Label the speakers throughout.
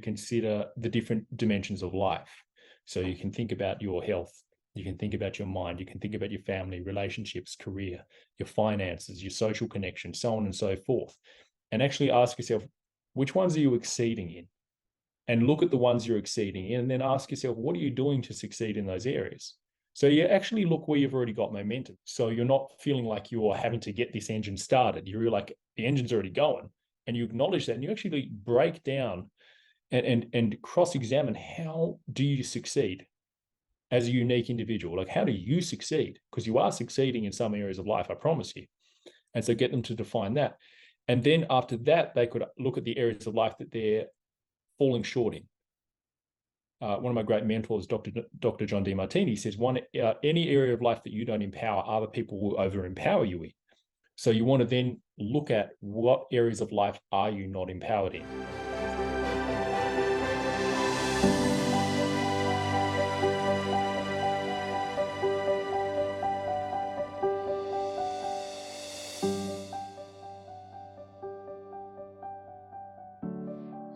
Speaker 1: consider the different dimensions of life. So you can think about your health, you can think about your mind, you can think about your family, relationships, career, your finances, your social connections, so on and so forth. And actually ask yourself, which ones are you exceeding in? And look at the ones you're exceeding in, and then ask yourself, what are you doing to succeed in those areas? So you actually look where you've already got momentum. So you're not feeling like you're having to get this engine started. You're like, the engine's already going, and you acknowledge that, and you actually break down and cross-examine, how do you succeed as a unique individual? Like, how do you succeed? Because you are succeeding in some areas of life, I promise you. And so get them to define that. And then after that, they could look at the areas of life that they're falling short in. One of my great mentors, Dr. John Demartini, says, any area of life that you don't empower, other people will over-empower you in. So you want to then look at what areas of life are you not empowered in.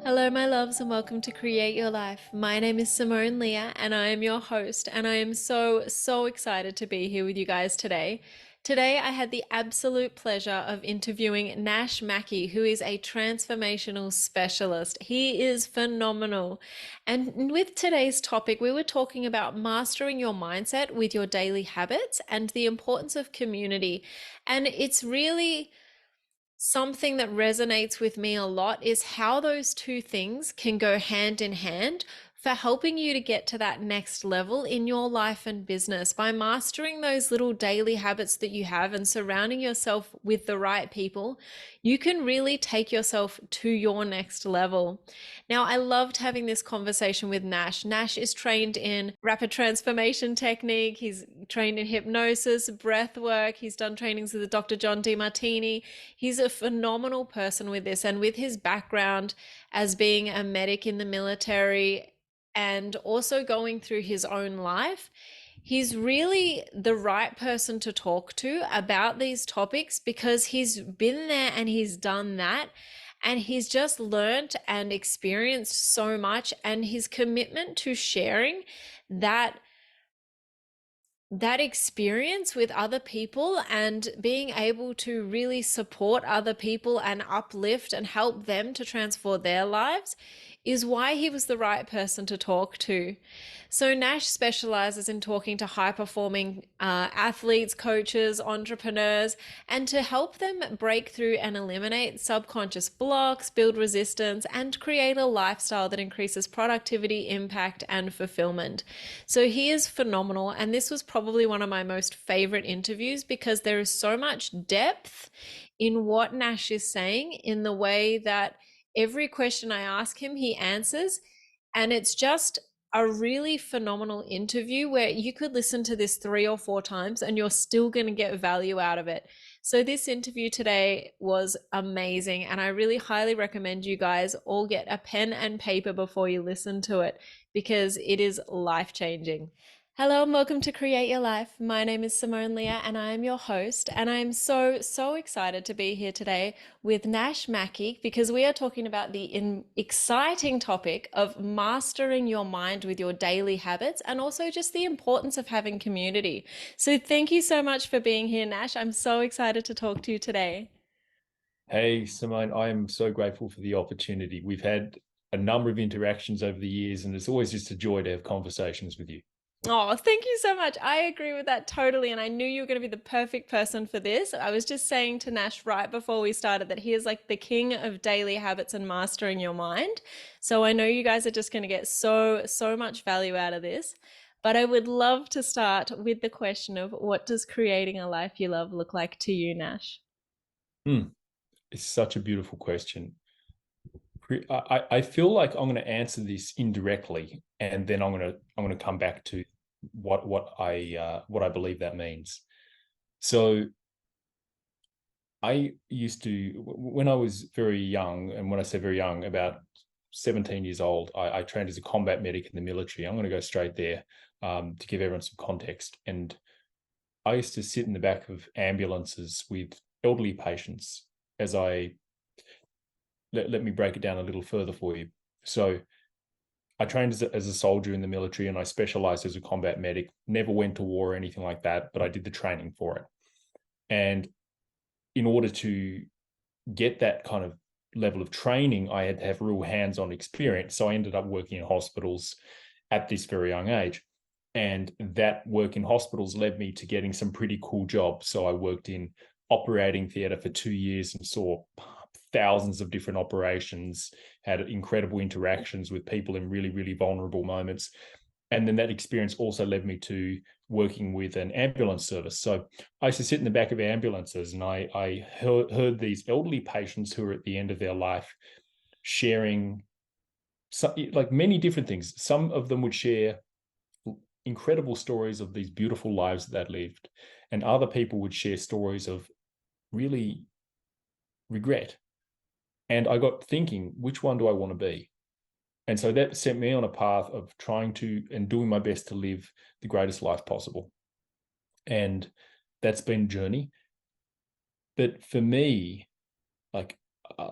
Speaker 2: Hello, my loves, and welcome to Create Your Life. My name is Simone Leah, and I am your host, and I am so excited to be here with you guys today. Today, I had the absolute pleasure of interviewing Nash Mackey, who is a transformational specialist. He is phenomenal. And with today's topic, we were talking about mastering your mindset with your daily habits and the importance of community. And it's really something that resonates with me a lot is how those two things can go hand in hand for helping you to get to that next level in your life and business. By mastering those little daily habits that you have and surrounding yourself with the right people, you can really take yourself to your next level. Now, I loved having this conversation with Nash. Nash is trained in rapid transformation technique. He's trained in hypnosis, breath work. He's done trainings with Dr. John Demartini. He's a phenomenal person with this, and with his background as being a medic in the military and also going through his own life, he's really the right person to talk to about these topics because he's been there and he's done that. And he's just learned and experienced so much, and his commitment to sharing that experience with other people and being able to really support other people and uplift and help them to transform their lives is why he was the right person to talk to. So Nash specializes in talking to high-performing athletes, coaches, entrepreneurs, and to help them break through and eliminate subconscious blocks, build resistance, and create a lifestyle that increases productivity, impact, and fulfillment. So he is phenomenal, and this was probably one of my most favorite interviews because there is so much depth in what Nash is saying, in the way that every question I ask him, he answers. And it's just a really phenomenal interview where you could listen to this 3 or 4 times and you're still going to get value out of it. So this interview today was amazing, and I really highly recommend you guys all get a pen and paper before you listen to it because it is life-changing. Hello and welcome to Create Your Life. My name is Simone Leah and I am your host, and I am so excited to be here today with Nash Mackey because we are talking about the exciting topic of mastering your mind with your daily habits and also just the importance of having community. So thank you so much for being here, Nash. I'm so excited to talk to you today.
Speaker 1: Hey, Simone, I am so grateful for the opportunity. We've had a number of interactions over the years, and it's always just a joy to have conversations with you.
Speaker 2: Oh, thank you so much. I agree with that totally. And I knew you were going to be the perfect person for this. I was just saying to Nash right before we started that he is like the king of daily habits and mastering your mind. So I know you guys are just going to get so much value out of this. But I would love to start with the question of, what does creating a life you love look like to you, Nash?
Speaker 1: It's such a beautiful question. I feel like I'm going to answer this indirectly, and then I'm going to come back to what I believe that means. So I used to, when I was very young, and when I say very young, about 17 years old, I trained as a combat medic in the military. I'm going to go straight there to give everyone some context. And I used to sit in the back of ambulances with elderly patients as let me break it down a little further for you. So I trained as a soldier in the military, and I specialized as a combat medic. Never went to war or anything like that, but I did the training for it. And in order to get that kind of level of training, I had to have real hands-on experience. So I ended up working in hospitals at this very young age. And that work in hospitals led me to getting some pretty cool jobs. So I worked in operating theater for 2 years and saw thousands of different operations, had incredible interactions with people in really, really vulnerable moments. And then that experience also led me to working with an ambulance service. So I used to sit in the back of ambulances, and I heard these elderly patients who are at the end of their life sharing like many different things. Some of them would share incredible stories of these beautiful lives that they'd lived, and other people would share stories of really regret. And I got thinking, which one do I want to be? And so that sent me on a path of trying to and doing my best to live the greatest life possible. And that's been a journey. But for me, like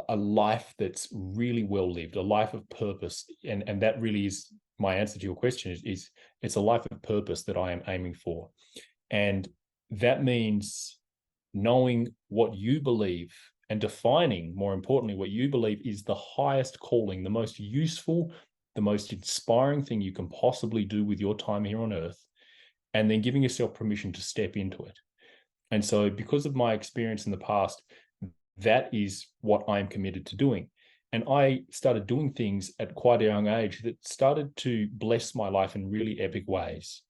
Speaker 1: a life that's really well lived, a life of purpose, and that really is my answer to your question is it's a life of purpose that I am aiming for. And that means knowing what you believe and defining, more importantly, what you believe is the highest calling, the most useful, the most inspiring thing you can possibly do with your time here on earth, and then giving yourself permission to step into it. And so because of my experience in the past, that is what I'm committed to doing. And I started doing things at quite a young age that started to bless my life in really epic ways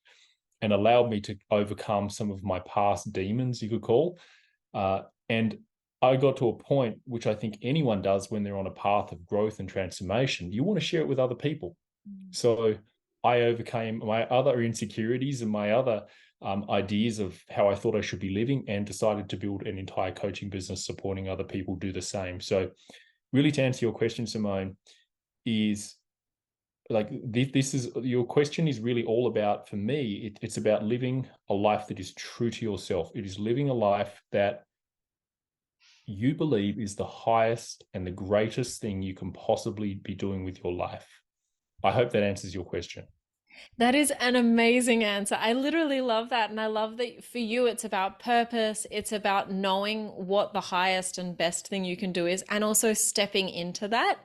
Speaker 1: and allowed me to overcome some of my past demons, you could call. And I got to a point, which I think anyone does when they're on a path of growth and transformation, you want to share it with other people. So I overcame my other insecurities and my other ideas of how I thought I should be living, and decided to build an entire coaching business supporting other people do the same. So really, to answer your question, Simone, is like this is your question is really all about, for me, it's about living a life that is true to yourself. It is living a life that you believe is the highest and the greatest thing you can possibly be doing with your life. I hope that answers your question.
Speaker 2: That is an amazing answer. I literally love that. And I love that for you, it's about purpose. It's about knowing what the highest and best thing you can do is, and also stepping into that.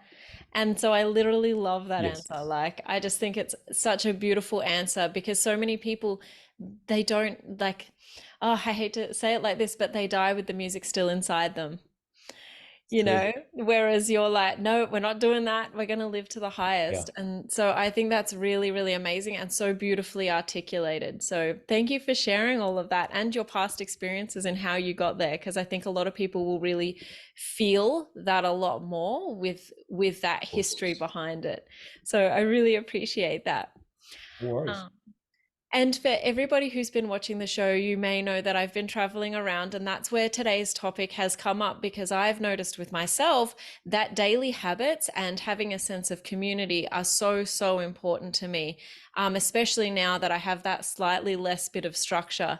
Speaker 2: And so I literally love that
Speaker 1: Yes.
Speaker 2: answer. Like, I just think it's such a beautiful answer because so many people, they don't like, oh, I hate to say it like this, but they die with the music still inside them,
Speaker 1: It's true.
Speaker 2: whereas you're like, no, we're not doing that, we're going to live to the
Speaker 1: Yeah.
Speaker 2: highest. And so I think that's really, really amazing and so beautifully articulated. So thank you for sharing all of that and your past experiences and how you got there, because I think a lot of people will really feel that a lot more with that
Speaker 1: Of course.
Speaker 2: history behind it. So I really appreciate that.
Speaker 1: No worries.
Speaker 2: um, and for everybody who's been watching the show, you may know that I've been traveling around, and that's where today's topic has come up because I've noticed with myself that daily habits and having a sense of community are so, so important to me, especially now that I have that slightly less bit of structure.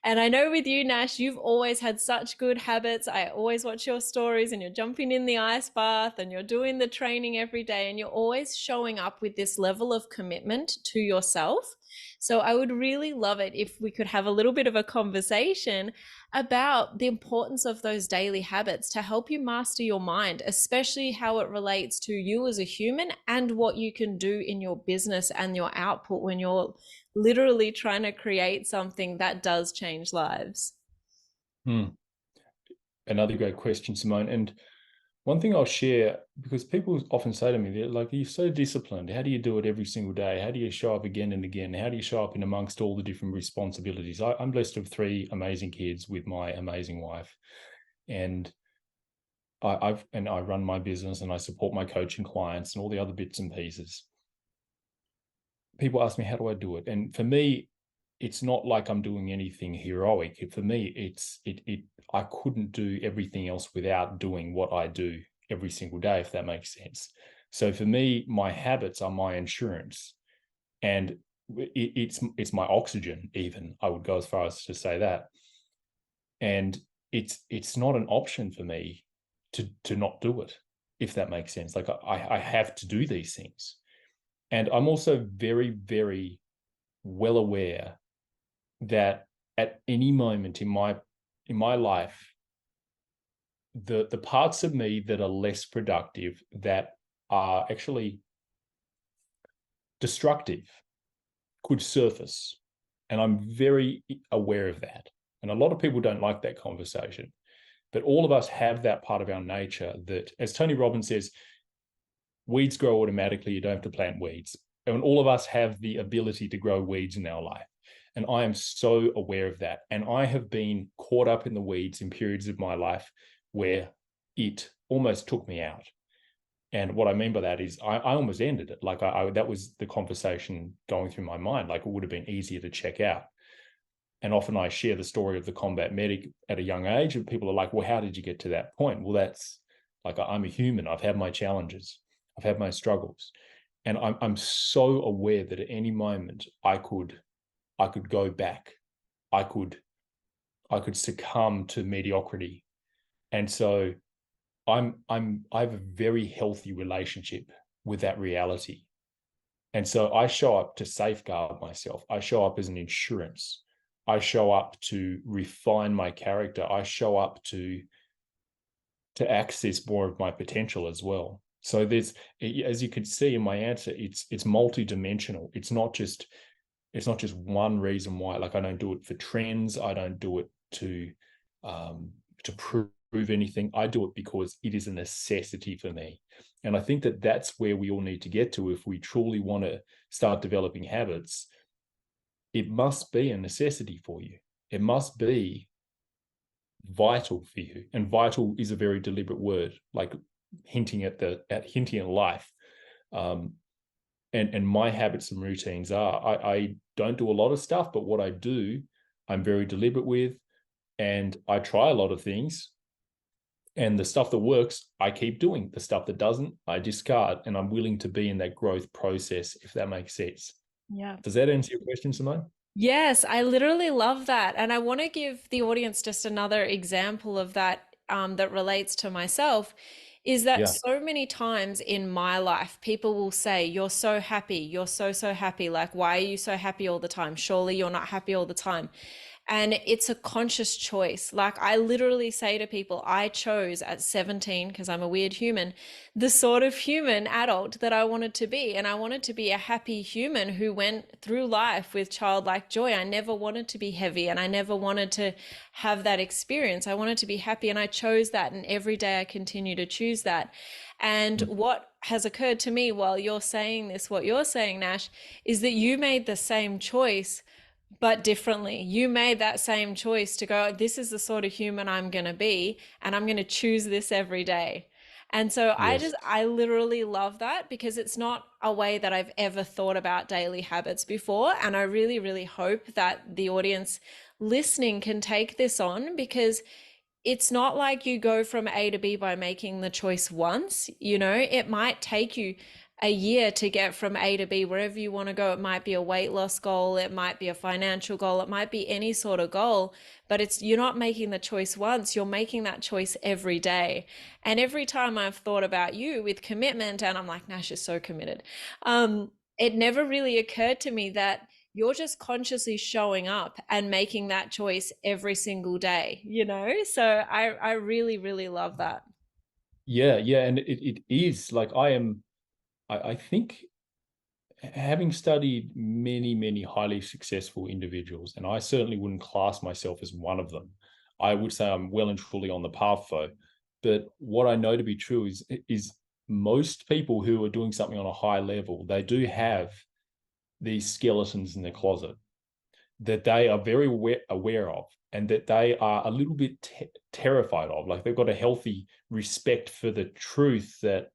Speaker 2: And I know with you, Nash, you've always had such good habits. I always watch your stories, and you're jumping in the ice bath and you're doing the training every day, and you're always showing up with this level of commitment to yourself. So I would really love it if we could have a little bit of a conversation about the importance of those daily habits to help you master your mind, especially how it relates to you as a human and what you can do in your business and your output when you're literally trying to create something that does change lives.
Speaker 1: Hmm. Another great question, Simone. And one thing I'll share, because people often say to me, they're like, you're so disciplined. How do you do it every single day? How do you show up again and again? How do you show up in amongst all the different responsibilities? I'm blessed with three amazing kids with my amazing wife. And I run my business, and I support my coaching clients and all the other bits and pieces. People ask me, how do I do it? And for me, it's not like I'm doing anything heroic. For me, I couldn't do everything else without doing what I do every single day, if that makes sense. So for me, my habits are my insurance, and it's my oxygen. Even I would go as far as to say that. And it's not an option for me to not do it, if that makes sense. Like I have to do these things. And I'm also very, very well aware that at any moment in my life, the parts of me that are less productive, that are actually destructive, could surface. And I'm very aware of that. And a lot of people don't like that conversation. But all of us have that part of our nature that, as Tony Robbins says, weeds grow automatically. You don't have to plant weeds. And all of us have the ability to grow weeds in our life. And I am so aware of that. And I have been caught up in the weeds in periods of my life where it almost took me out. And what I mean by that is I almost ended it. Like that was the conversation going through my mind. Like it would have been easier to check out. And often I share the story of the combat medic at a young age, and people are like, well, how did you get to that point? Well, that's like, I'm a human. I've had my challenges. I've had my struggles. And I'm so aware that at any moment I could go back. I could succumb to mediocrity. And so I have a very healthy relationship with that reality. And so I show up to safeguard myself. I show up as an insurance. I show up to refine my character. I show up to access more of my potential as well. So there's, as you could see in my answer, it's multidimensional. It's not just one reason why. Like I don't do it for trends. I don't do it to prove anything. I do it because it is a necessity for me. And I think that that's where we all need to get to if we truly want to start developing habits. It must be a necessity for you. It must be vital for you. And vital is a very deliberate word, like hinting at life. And my habits and routines are, I don't do a lot of stuff, but what I do, I'm very deliberate with, and I try a lot of things. And the stuff that works, I keep doing. The stuff that doesn't, I discard. And I'm willing to be in that growth process, if that makes sense.
Speaker 2: Yeah.
Speaker 1: Does that answer your question, Simone?
Speaker 2: Yes, I literally love that. And I want to give the audience just another example of that that relates to myself. Is that
Speaker 1: Yeah.
Speaker 2: so many times in my life, people will say, you're so happy, you're so, so happy. Like, why are you so happy all the time? Surely you're not happy all the time. And it's a conscious choice. Like I literally say to people, I chose at 17, because I'm a weird human, the sort of human adult that I wanted to be. And I wanted to be a happy human who went through life with childlike joy. I never wanted to be heavy and I never wanted to have that experience. I wanted to be happy and I chose that. And every day I continue to choose that. And what has occurred to me while you're saying this, what you're saying, Nash, is that you made the same choice but differently. You made that same choice to go, this is the sort of human I'm going to be, and I'm going to choose this every day. And so
Speaker 1: Yes.
Speaker 2: I literally love that because it's not a way that I've ever thought about daily habits before. And I really, really hope that the audience listening can take this on because it's not like you go from A to B by making the choice once. It might take you a year to get from A to B wherever you want to go. It might be a weight loss goal, it might be a financial goal, it might be any sort of goal, but you're not making the choice once, you're making that choice every day. And every time I've thought about you with commitment, and I'm like, Nash is so committed, it never really occurred to me that you're just consciously showing up and making that choice every single day. So I really, really love that.
Speaker 1: Yeah. Yeah. And it is like I think, having studied many, many highly successful individuals, and I certainly wouldn't class myself as one of them. I would say I'm well and truly on the path though. But what I know to be true is most people who are doing something on a high level, they do have these skeletons in their closet that they are very aware of, and that they are a little bit terrified of. Like they've got a healthy respect for the truth that,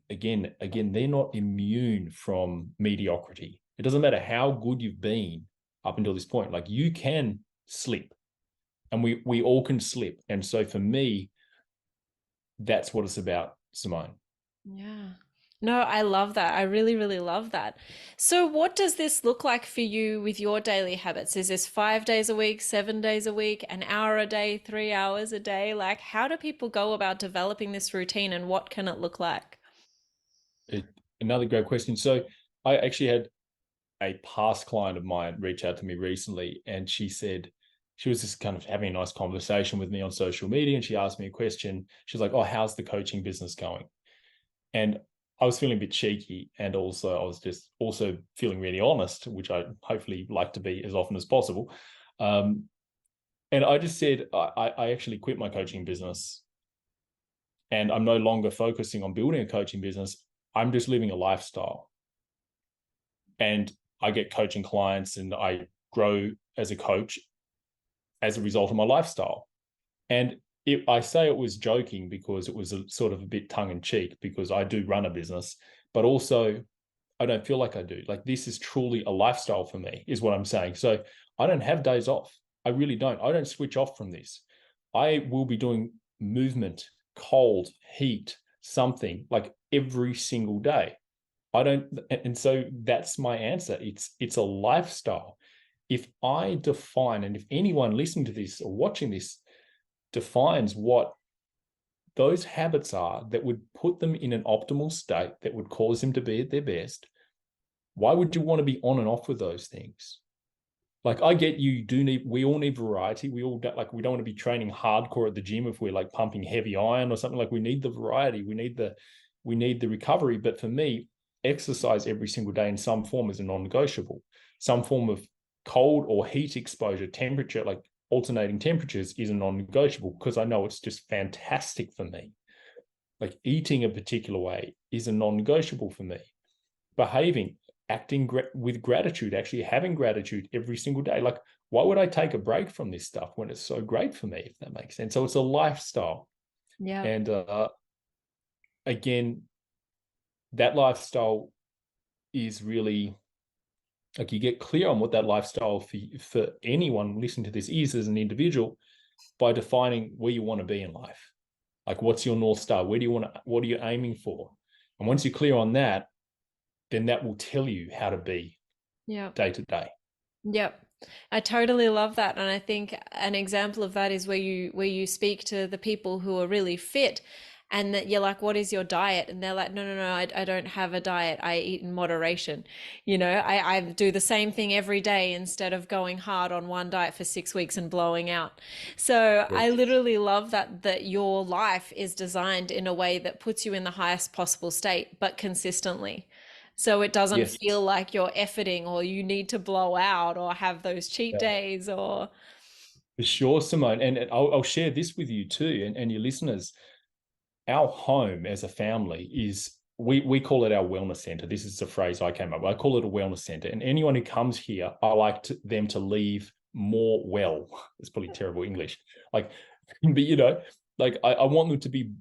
Speaker 1: again, they're not immune from mediocrity. It doesn't matter how good you've been up until this point. Like you can slip, and we all can slip. And so for me, that's what it's about, Simone.
Speaker 2: Yeah. No, I love that. I really, really love that. So, what does this look like for you with your daily habits? Is this 5 days a week, 7 days a week, an hour a day, 3 hours a day? Like, how do people go about developing this routine and what can it look like?
Speaker 1: Another great question. So I actually had a past client of mine reach out to me recently, and she said, she was just kind of having a nice conversation with me on social media, and she asked me a question. She's like, "Oh, how's the coaching business going?" And I was feeling a bit cheeky, and also I was just also feeling really honest, which I hopefully like to be as often as possible. And I just said, I actually quit my coaching business, and I'm no longer focusing on building a coaching business. I'm just living a lifestyle, and I get coaching clients, and I grow as a coach as a result of my lifestyle. And I say it was joking because it was a sort of a bit tongue in cheek, because I do run a business, but also I don't feel like I do. Like, this is truly a lifestyle for me, is what I'm saying. So I don't have days off. I really don't. I don't switch off from this. I will be doing movement, cold, heat, something like every single day. I don't, and so that's my answer. It's a lifestyle. If I define, and if anyone listening to this or watching this defines what those habits are that would put them in an optimal state, that would cause them to be at their best, why would you want to be on and off with those things? Like, I get we all need variety. We all don't, like, we don't want to be training hardcore at the gym if we're like pumping heavy iron or something. Like, we need the variety. We need the recovery. But for me, exercise every single day in some form is a non-negotiable. Some form of cold or heat exposure, temperature, like alternating temperatures, is a non-negotiable, because I know it's just fantastic for me. Like, eating a particular way is a non-negotiable for me. Behaving, acting with gratitude, actually having gratitude every single day. Like, why would I take a break from this stuff when it's so great for me, if that makes sense? So it's a lifestyle.
Speaker 2: Yeah.
Speaker 1: And again, that lifestyle is really, like, you get clear on what that lifestyle for anyone listening to this is as an individual by defining where you want to be in life. Like, what's your North Star? What are you aiming for? And once you're clear on that, then that will tell you how to be
Speaker 2: Yeah.
Speaker 1: day to day.
Speaker 2: Yep. I totally love that. And I think an example of that is where you speak to the people who are really fit, and that you're like, what is your diet? And they're like, no, no, no, I don't have a diet. I eat in moderation. I do the same thing every day instead of going hard on one diet for 6 weeks and blowing out. So I
Speaker 1: Yes.
Speaker 2: literally love that your life is designed in a way that puts you in the highest possible state, but consistently. So it doesn't
Speaker 1: Yes.
Speaker 2: feel like you're efforting or you need to blow out or have those cheat
Speaker 1: Yeah.
Speaker 2: days or
Speaker 1: For sure, Simone. And I'll share this with you too, and your listeners. Our home as a family is, we call it our wellness center. This is a phrase I came up with. I call it a wellness center. And anyone who comes here, I like them to leave more well. It's probably terrible English. Like, but like, I want them to be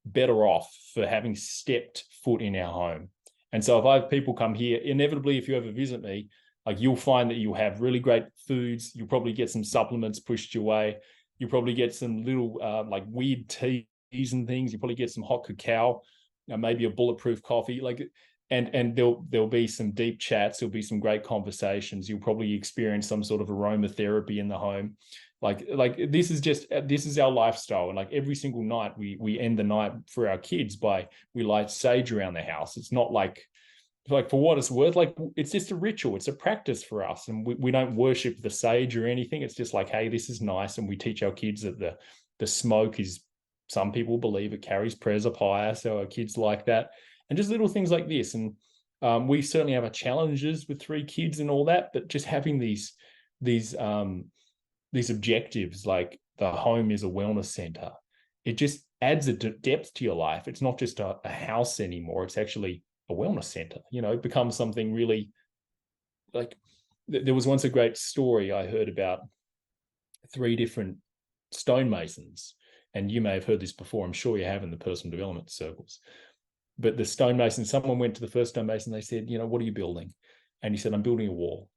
Speaker 1: better off for having stepped foot in our home. And so if I have people come here, inevitably, if you ever visit me, like, you'll find that you'll have really great foods. You'll probably get some supplements pushed your way. You'll probably get some little like weird teas and things. You probably get some hot cacao, maybe a bulletproof coffee, like, and there'll be some deep chats. There'll be some great conversations. You'll probably experience some sort of aromatherapy in the home. Like this is our lifestyle. And like, every single night we end the night for our kids by, we light sage around the house. It's not like for what it's worth, like, it's just a ritual. It's a practice for us. And we don't worship the sage or anything. It's just like, hey, this is nice. And we teach our kids that the smoke is, some people believe it carries prayers of higher. So our kids like that. And just little things like this. And we certainly have our challenges with 3 kids and all that, but just having these objectives, like the home is a wellness center, it just adds a depth to your life. It's not just a house anymore. It's actually a wellness center. It becomes something really, like, there was once a great story I heard about 3 different stonemasons. And you may have heard this before. I'm sure you have in the personal development circles. But the stonemason, someone went to the first stonemason. They said, what are you building? And he said, I'm building a wall.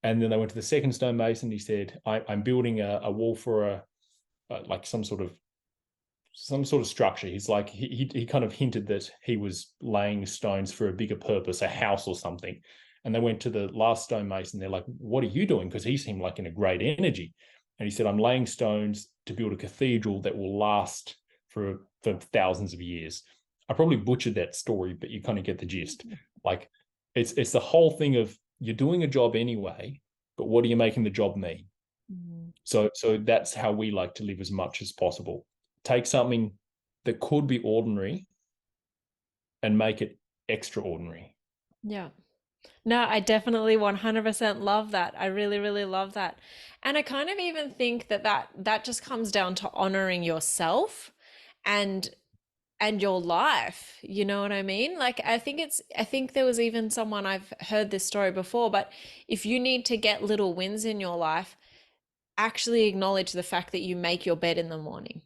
Speaker 1: And then they went to the second stonemason. He said, I'm building a wall for like some sort of structure. He's like, he kind of hinted that he was laying stones for a bigger purpose, a house or something. And they went to the last stonemason. They're like, what are you doing? Because he seemed like in a great energy. And he said, I'm laying stones to build a cathedral that will last for thousands of years. I probably butchered that story, but you kind of get the gist. Like it's the whole thing of you're doing a job anyway, but what are you making the job mean?
Speaker 2: Mm.
Speaker 1: So that's how we like to live as much as possible. Take something that could be ordinary and make it extraordinary.
Speaker 2: Yeah. No, I definitely 100% love that. I really, really love that. And I kind of even think that just comes down to honoring yourself and your life. You know what I mean? Like I think there was even someone, I've heard this story before, but if you need to get little wins in your life, actually acknowledge the fact that you make your bed in the morning.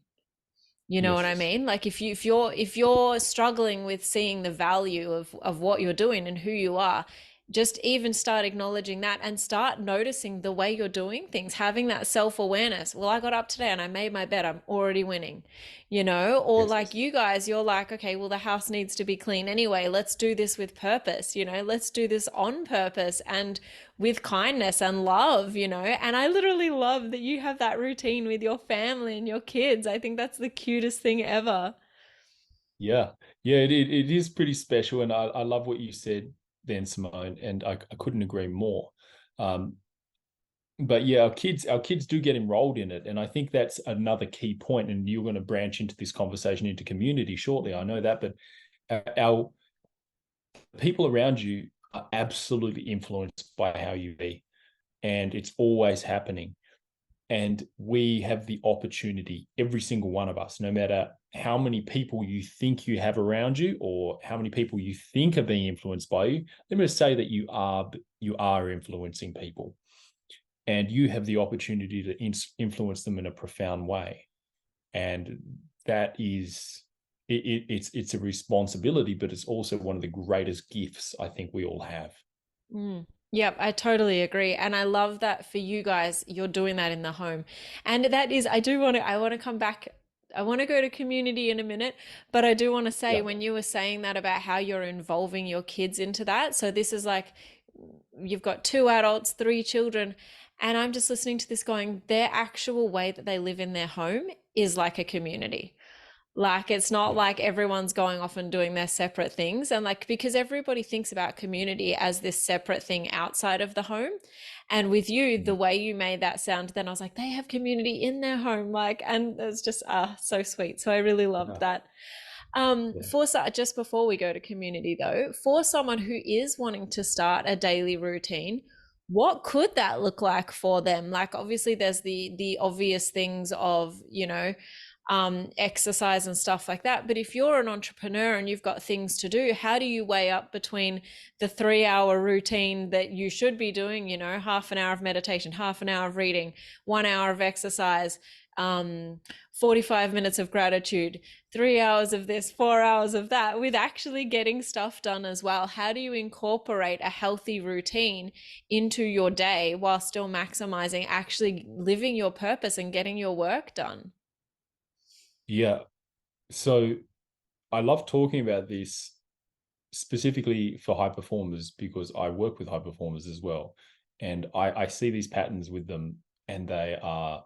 Speaker 2: You know what I
Speaker 1: Yes.
Speaker 2: mean? Like if you're struggling with seeing the value of what you're doing and who you are, just even start acknowledging that and start noticing the way you're doing things, having that self-awareness. Well, I got up today and I made my bed. I'm already winning. You know, or
Speaker 1: Yes.
Speaker 2: like you guys, you're like, okay, well, the house needs to be clean anyway. Let's do this with purpose, you know, let's do this on purpose and with kindness and love, you know. And I literally love that you have that routine with your family and your kids. I think that's the cutest thing ever.
Speaker 1: Yeah. Yeah, it is pretty special. And I love what you said then, Simone, and I couldn't agree more. Um, but yeah, our kids do get enrolled in it. And I think that's another key point. And you're going to branch into this conversation into community shortly. I know that, but our people around you are absolutely influenced by how you be. And it's always happening. And we have the opportunity, every single one of us, no matter how many people you think you have around you or how many people you think are being influenced by you, let me just say that you are influencing people, and you have the opportunity to influence them in a profound way. And that is it's a responsibility, but it's also one of the greatest gifts I think we all have.
Speaker 2: Mm. Yep, I totally agree. And I love that for you guys, you're doing that in the home. And that is, I want to come back. I want to go to community in a minute, but I do want to say
Speaker 1: Yeah.
Speaker 2: when you were saying that about how you're involving your kids into that. So this is like you've got two adults, three children, and I'm just listening to this going, their actual way that they live in their home is like a community. Like it's not
Speaker 1: Yeah.
Speaker 2: like everyone's going off and doing their separate things. And like because everybody thinks about community as this separate thing outside of the home. And with you, the way you made that sound, then I was like, they have community in their home. Like, and it's just so sweet. So I really loved
Speaker 1: Yeah.
Speaker 2: that.
Speaker 1: Yeah.
Speaker 2: For just before we go to community though, for someone who is wanting to start a daily routine, what could that look like for them? Like obviously there's the obvious things of, you know, exercise and stuff like that. But if you're an entrepreneur and you've got things to do, how do you weigh up between the 3 hour routine that you should be doing, you know, half an hour of meditation, half an hour of reading, 1 hour of exercise, 45 minutes of gratitude, 3 hours of this, 4 hours of that, with actually getting stuff done as well? How do you incorporate a healthy routine into your day while still maximizing actually living your purpose and getting your work done?
Speaker 1: Yeah. So I love talking about this specifically for high performers because I work with high performers as well. And I see these patterns with them, and they are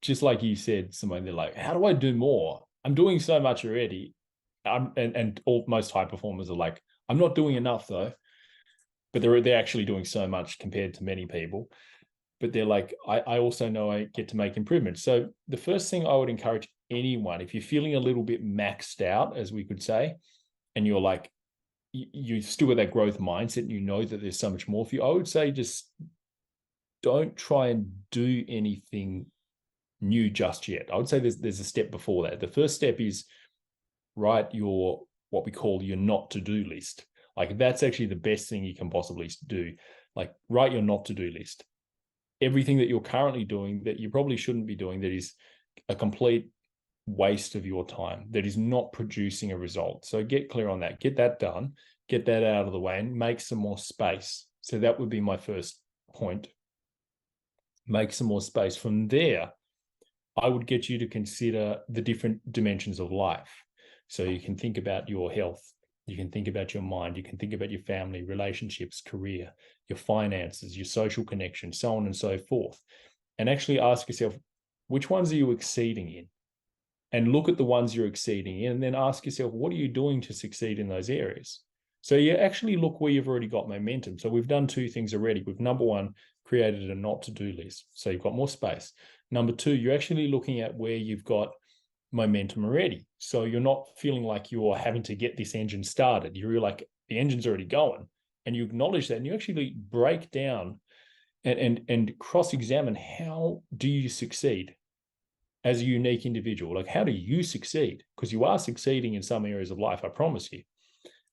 Speaker 1: just like you said, Simone, they're like, how do I do more? I'm doing so much already. And most high performers are like, I'm not doing enough though, but they're actually doing so much compared to many people. But they're like, I also know I get to make improvements. So the first thing I would encourage anyone, if you're feeling a little bit maxed out, as we could say, and you're like, you still got that growth mindset and you know that there's so much more for you, I would say just don't try and do anything new just yet. I would say there's a step before that. The first step is write your what we call your not to do list. Like that's actually the best thing you can possibly do. Like write your not to do list. Everything that you're currently doing that you probably shouldn't be doing, that is a complete waste of your time, that is not producing a result. So get clear on that, get that done, get that out of the way, and make some more space. So that would be my first point. Make some more space. From there, I would get you to consider the different dimensions of life. So you can think about your health, you can think about your mind, you can think about your family, relationships, career, your finances, your social connections, so on and so forth. And actually ask yourself, which ones are you exceeding in? and look at the ones you're exceeding in, and then ask yourself, what are you doing to succeed in those areas? So you actually look where you've already got momentum. So we've done two things already. We've, number one, created a not to do list. So you've got more space. Number two, you're actually looking at where you've got momentum already. So you're not feeling like you're having to get this engine started. You're like, the engine's already going. And you acknowledge that, and you actually break down and cross-examine, how do you succeed as a unique individual? Like, how do you succeed? Because you are succeeding in some areas of life, I promise you.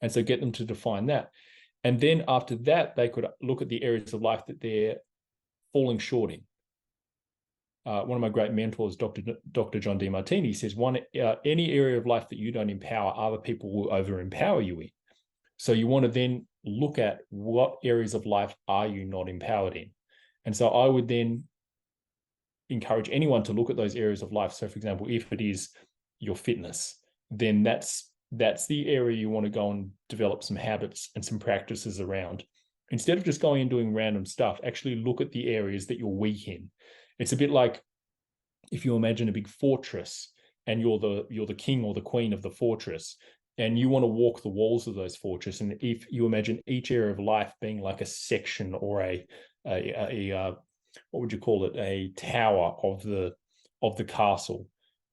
Speaker 1: And so get them to define that. And then after that, they could look at the areas of life that they're falling short in. One of my great mentors, Dr. John DeMartini, says, any area of life that you don't empower, other people will over-empower you in. So you want to then look at what areas of life are you not empowered in. And so I would then encourage anyone to look at those areas of life. So for example, if it is your fitness, then that's the area you want to go and develop some habits and some practices around. Instead of just going and doing random stuff, actually look at the areas that you're weak in. It's a bit like if you imagine a big fortress and you're the king or the queen of the fortress, and you want to walk the walls of those fortresses. And if you imagine each area of life being like a section or a what would you call it? A tower of the castle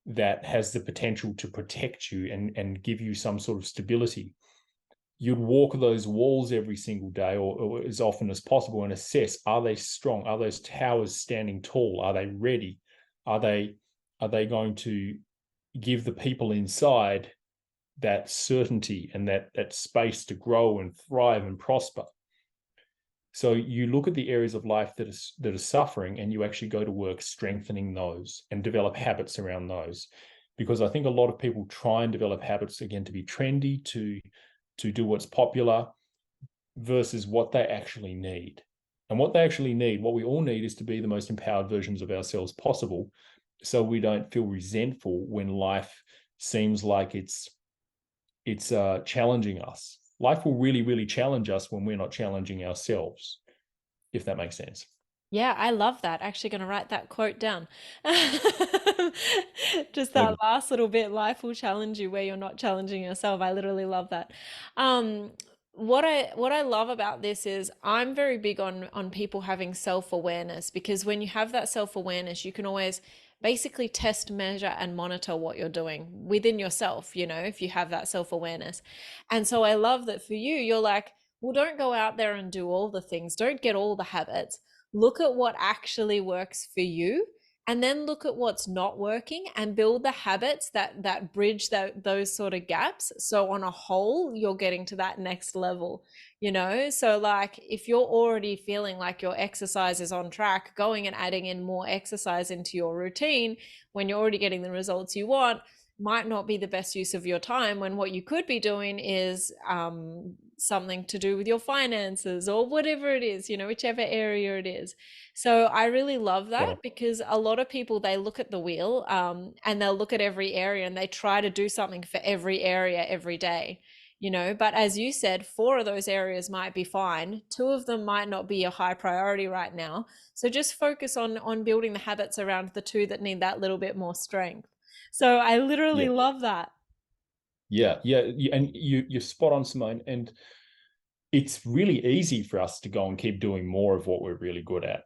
Speaker 1: that has the potential to protect you and give you some sort of stability. You'd walk those walls every single day, or as often as possible, and assess, are they strong? Are those towers standing tall? Are they ready? Are they going to give the people inside that certainty and that space to grow and thrive and prosper? So you look at the areas of life that are suffering, and you actually go to work strengthening those and develop habits around those. Because I think a lot of people try and develop habits, again, to be trendy, to do what's popular, versus what they actually need. And what they actually need, what we all need, is to be the most empowered versions of ourselves possible, so we don't feel resentful when life seems like it's challenging us. Life will really, really challenge us when we're not challenging ourselves, if that makes sense.
Speaker 2: Yeah, I love that. Actually, going to write that quote down. Just that
Speaker 1: Good.
Speaker 2: last little bit, life will challenge you where you're not challenging yourself. I literally love that. Um, what I love about this is I'm very big on people having self-awareness, because when you have that self-awareness, you can always basically test, measure, and monitor what you're doing within yourself, if you have that self-awareness. And so I love that for you, you're like, well, don't go out there and do all the things. Don't get all the habits. Look at what actually works for you, and then look at what's not working and build the habits that bridge those sort of gaps, so on a whole you're getting to that next level. So like, if you're already feeling like your exercise is on track, going and adding in more exercise into your routine when you're already getting the results you want might not be the best use of your time, when what you could be doing is something to do with your finances or whatever it is, whichever area it is. So I really love
Speaker 1: Yeah.
Speaker 2: that, because a lot of people, they look at the wheel and they'll look at every area and they try to do something for every area every day. But as you said, 4 of those areas might be fine. 2 of them might not be a high priority right now. So just focus on building the habits around the 2 that need that little bit more strength. So I literally
Speaker 1: Yeah.
Speaker 2: love that.
Speaker 1: Yeah. And you're spot on, Simone. And it's really easy for us to go and keep doing more of what we're really good at.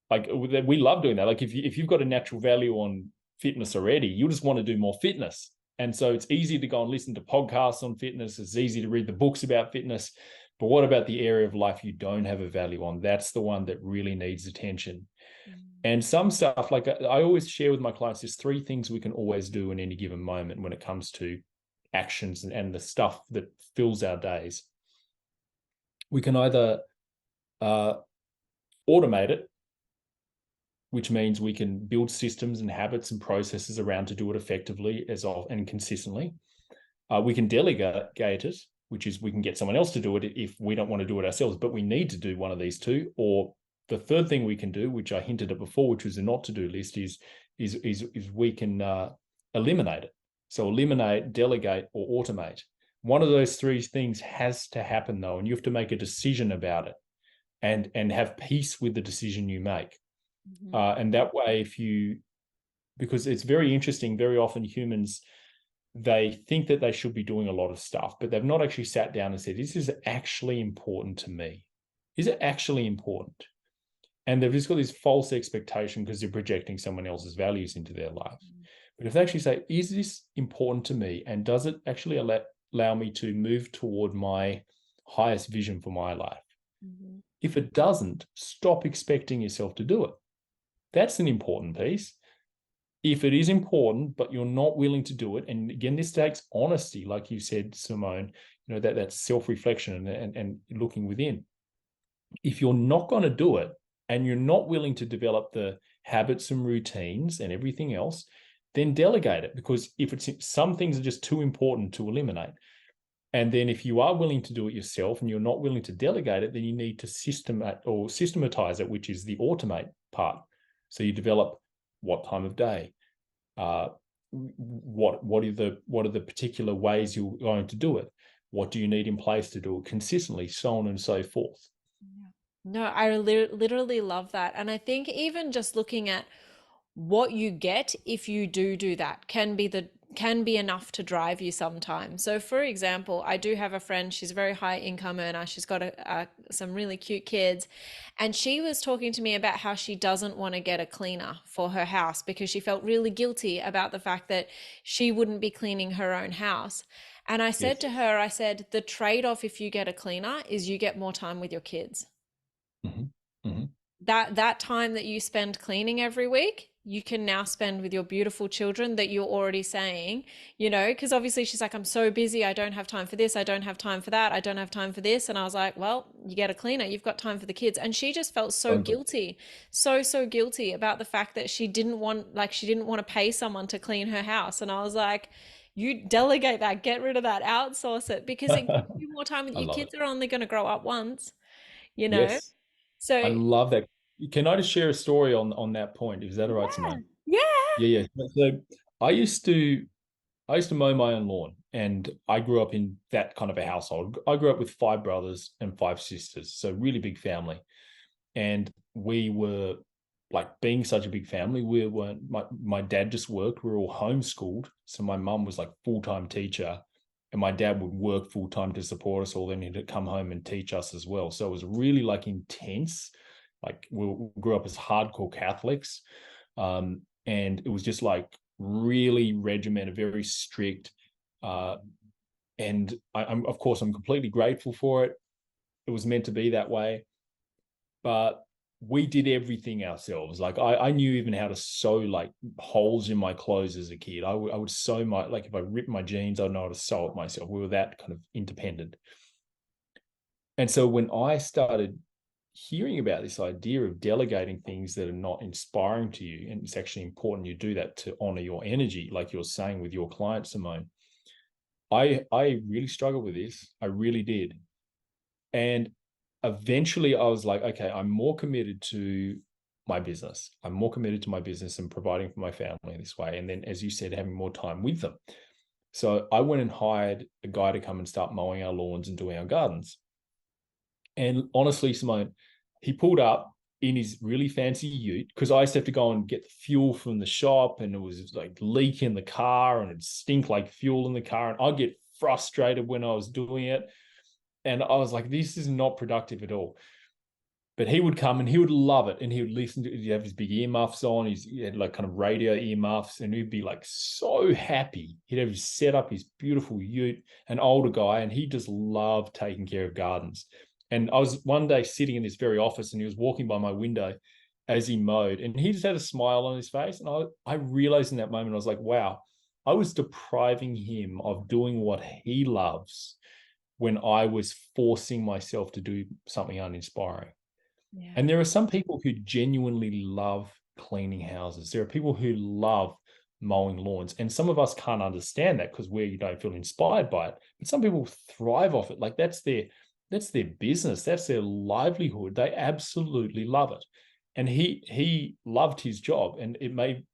Speaker 1: Like, we love doing that. Like, if you've got a natural value on fitness already, you just want to do more fitness. And so it's easy to go and listen to podcasts on fitness. It's easy to read the books about fitness. But what about the area of life you don't have a value on? That's the one that really needs attention. And some stuff, like I always share with my clients, there's 3 things we can always do in any given moment when it comes to actions and the stuff that fills our days. We can either automate it, which means we can build systems and habits and processes around to do it effectively and consistently. We can delegate it, which is we can get someone else to do it if we don't want to do it ourselves, but we need to do one of these 2. Or the third thing we can do, which I hinted at before, which was a not to do list, is we can eliminate it. So eliminate, delegate, or automate. One of those 3 things has to happen, though, and you have to make a decision about it and have peace with the decision you make. And that way, if you because it's very interesting. Very often humans, they think that they should be doing a lot of stuff, but they've not actually sat down and said, "This is actually important to me. Is it actually important?" And they've just got this false expectation because they're projecting someone else's values into their life. But if they actually say, "Is this important to me? And does it actually allow me to move toward my highest vision for my life?"
Speaker 2: Mm-hmm.
Speaker 1: If it doesn't, stop expecting yourself to do it. That's an important piece. If it is important, but you're not willing to do it, and again, this takes honesty, like you said, Simone, that self-reflection and looking within. If you're not going to do it and you're not willing to develop the habits and routines and everything else, then delegate it, because if it's some things are just too important to eliminate. And then if you are willing to do it yourself and you're not willing to delegate it, then you need to systematize it, which is the automate part. So you develop what time of day, what are the particular ways you're going to do it, what do you need in place to do it consistently, so on and so forth.
Speaker 2: No, I literally love that. And I think even just looking at what you get if you do that can be enough to drive you sometimes. So for example, I do have a friend, she's a very high income earner. She's got some really cute kids. And she was talking to me about how she doesn't want to get a cleaner for her house because she felt really guilty about the fact that she wouldn't be cleaning her own house. And I said
Speaker 1: Yes.
Speaker 2: to her, I said, the trade-off if you get a cleaner is you get more time with your kids.
Speaker 1: Mm-hmm. Mm-hmm.
Speaker 2: That time that you spend cleaning every week, you can now spend with your beautiful children that you're already saying, because obviously she's like, I'm so busy, I don't have time for this, I don't have time for that, I don't have time for this. And I was like, well, you get a cleaner, you've got time for the kids. And she just felt so
Speaker 1: So good.
Speaker 2: guilty, so guilty about the fact that she didn't want, to pay someone to clean her house. And I was like, you delegate that, get rid of that, outsource it, because it gives you more time with
Speaker 1: I
Speaker 2: your
Speaker 1: love it.
Speaker 2: kids are only going to grow up once, you know?
Speaker 1: Yes, I
Speaker 2: So
Speaker 1: love that. Can I just share a story on that point? Is that all right,
Speaker 2: yeah,
Speaker 1: Simone?
Speaker 2: yeah.
Speaker 1: Yeah, yeah. So I used to I used to mow my own lawn, and I grew up in that kind of a household. I grew up with five brothers and five sisters, so really big family. And we were, like, being such a big family, we weren't, my dad just worked, we were all homeschooled. So my mum was like full-time teacher, and my dad would work full-time to support us all. Then he'd come home and teach us as well. So it was really like intense. Like, we grew up as hardcore Catholics. And it was just like really regimented, very strict. Uh, and I'm, of course, I'm completely grateful for it. It was meant to be that way, but we did everything ourselves. Like, I knew even how to sew like holes in my clothes as a kid. I would sew my, like, if I ripped my jeans, I know how to sew it myself. We were that kind of independent. And so when I started hearing about this idea of delegating things that are not inspiring to you, and it's actually important you do that to honor your energy, like you're saying with your client, Simone, I really struggled with this. I really did. And eventually I was like, okay, I'm more committed to my business. I'm more committed to my business and providing for my family in this way. And then, as you said, having more time with them. So I went and hired a guy to come and start mowing our lawns and doing our gardens. And honestly, Simone, he pulled up in his really fancy ute, because I used to have to go and get the fuel from the shop, and it was like leak in the car and it'd stink like fuel in the car. And I'd get frustrated when I was doing it. And I was like, this is not productive at all. But he would come and he would love it. And he would listen to, he'd have his big earmuffs on. He had like kind of radio earmuffs, and he'd be like so happy. He'd have set up his beautiful ute, an older guy, and he just loved taking care of gardens. And I was one day sitting in this very office, and he was walking by my window as he mowed, and he just had a smile on his face. And I realized in that moment, I was like, wow, I was depriving him of doing what he loves when I was forcing myself to do something uninspiring.
Speaker 2: Yeah.
Speaker 1: And there are some people who genuinely love cleaning houses. There are people who love mowing lawns. And some of us can't understand that because we don't feel inspired by it. But some people thrive off it. Like, that's their business. That's their livelihood. They absolutely love it. And he loved his job. And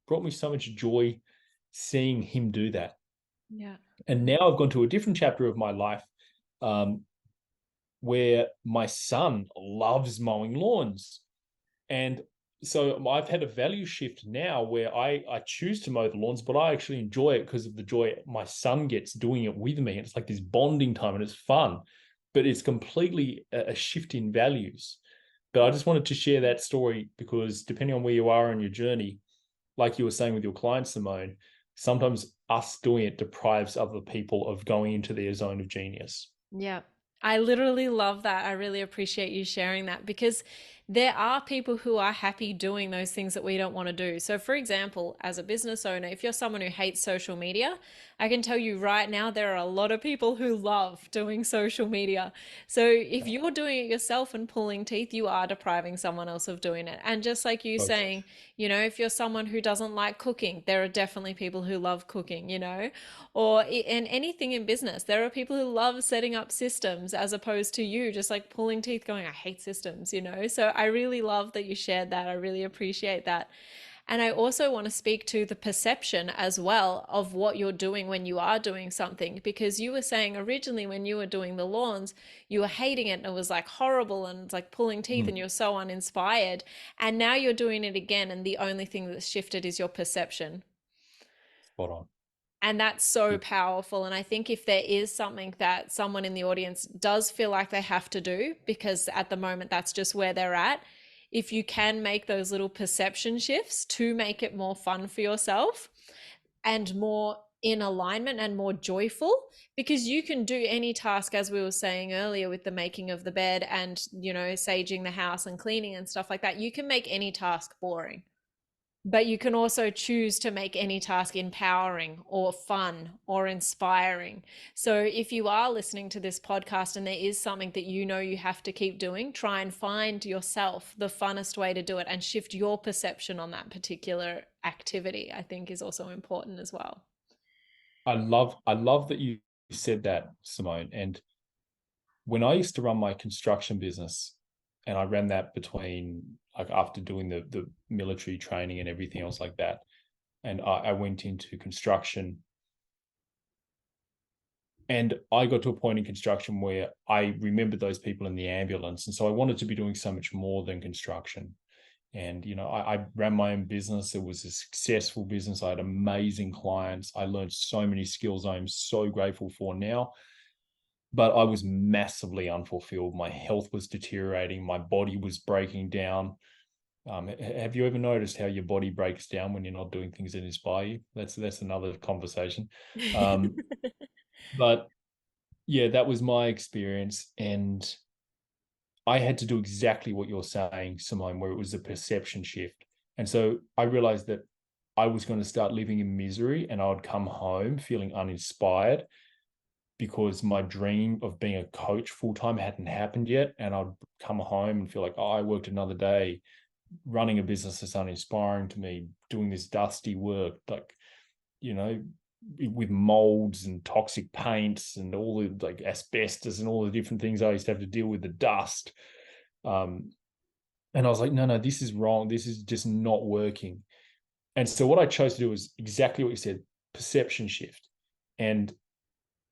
Speaker 1: brought me so much joy seeing him do that.
Speaker 2: Yeah.
Speaker 1: And now I've gone to a different chapter of my life, where my son loves mowing lawns. And So I've had a value shift now where I choose to mow the lawns, but I actually enjoy it because of the joy my son gets doing it with me. And it's like this bonding time and it's fun, but it's completely a shift in values. But I just wanted to share that story because depending on where you are in your journey, like you were saying with your client, Simone, sometimes us doing it deprives other people of going into their zone of genius.
Speaker 2: Yeah, I literally love that. I really appreciate you sharing that because there are people who are happy doing those things that we don't want to do. So, for example, as a business owner, if you're someone who hates social media, I can tell you right now there are a lot of people who love doing social media. So, if you're doing it yourself and pulling teeth, you are depriving someone else of doing it. And just like you
Speaker 1: Coach.
Speaker 2: saying, if you're someone who doesn't like cooking, there are definitely people who love cooking. Or in anything in business, there are people who love setting up systems as opposed to you just like pulling teeth going, I hate systems. So I really love that you shared that. I really appreciate that. And I also want to speak to the perception as well of what you're doing when you are doing something, because you were saying originally when you were doing the lawns, you were hating it and it was like horrible and it's like pulling teeth and
Speaker 1: Mm,
Speaker 2: you're so uninspired. And now you're doing it again, and the only thing that's shifted is your perception.
Speaker 1: spot on.
Speaker 2: And that's so powerful. And I think if there is something that someone in the audience does feel like they have to do, because at the moment that's just where they're at, if you can make those little perception shifts to make it more fun for yourself and more in alignment and more joyful, because you can do any task, as we were saying earlier, with the making of the bed and, saging the house and cleaning and stuff like that. You can make any task boring. But you can also choose to make any task empowering or fun or inspiring. So if you are listening to this podcast and there is something that you have to keep doing, try and find yourself the funnest way to do it and shift your perception on that particular activity, I think is also important as well.
Speaker 1: I love that you said that, Simone. And when I used to run my construction business, and I ran that between like after doing the military training and everything else like that, and I went into construction, and I got to a point in construction where I remembered those people in the ambulance, and so I wanted to be doing so much more than construction. And I ran my own business. It was a successful business. I had amazing clients. I learned so many skills I'm so grateful for now, but I was massively unfulfilled. My health was deteriorating. My body was breaking down. Have you ever noticed how your body breaks down when you're not doing things that inspire you? That's another conversation. Um, but yeah, that was my experience, and I had to do exactly what you're saying, Simone, where it was a perception shift. And so I realized that I was going to start living in misery, and I would come home feeling uninspired because my dream of being a coach full time hadn't happened yet. And I'd come home and feel like, oh, I worked another day running a business that's uninspiring to me, doing this dusty work, like, you know, with molds and toxic paints and all the like asbestos and all the different things I used to have to deal with, the dust. Um, and I was like, no, this is wrong. This is just not working. And so what I chose to do was exactly what you said, perception shift. And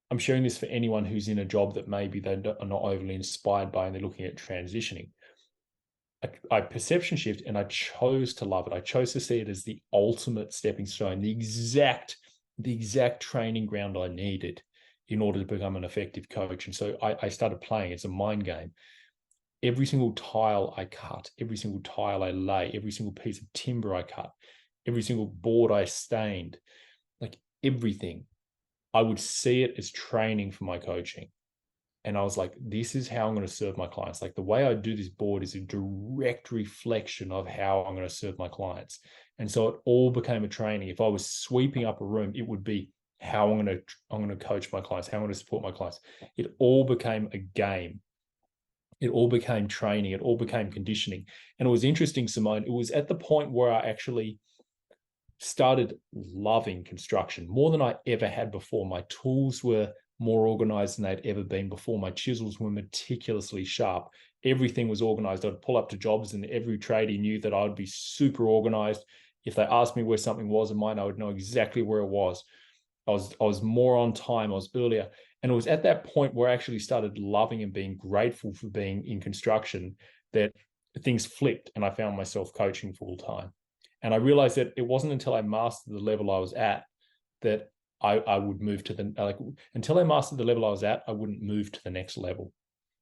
Speaker 1: I'm sharing this for anyone who's in a job that maybe they are not overly inspired by and they're looking at transitioning. I perception shift, and I chose to love it. I chose to see it as the ultimate stepping stone, the exact training ground I needed in order to become an effective coach. And so I started playing. It's a mind game. Every single tile I cut, every single tile I lay, every single piece of timber I cut, every single board I stained, like everything, I would see it as training for my coaching. And I was like, this is how I'm going to serve my clients. Like the way I do this board is a direct reflection of how I'm going to serve my clients. And so it all became a training. If I was sweeping up a room, it would be how I'm going to coach my clients, how I'm going to support my clients. It all became a game. It all became training. It all became conditioning. And it was interesting, Simone. It was at the point where I actually started loving construction more than I ever had before. My tools were more organized than they'd ever been before. My chisels were meticulously sharp. Everything was organized. I'd pull up to jobs and every tradie knew that I would be super organized. If they asked me where something was in mine, I would know exactly where it was. I was more on time. I was earlier. And it was at that point where I actually started loving and being grateful for being in construction that things flipped and I found myself coaching full time. And I realized that it wasn't until I mastered the level I was at that I would move to the, like, until I mastered the level I was at, I wouldn't move to the next level.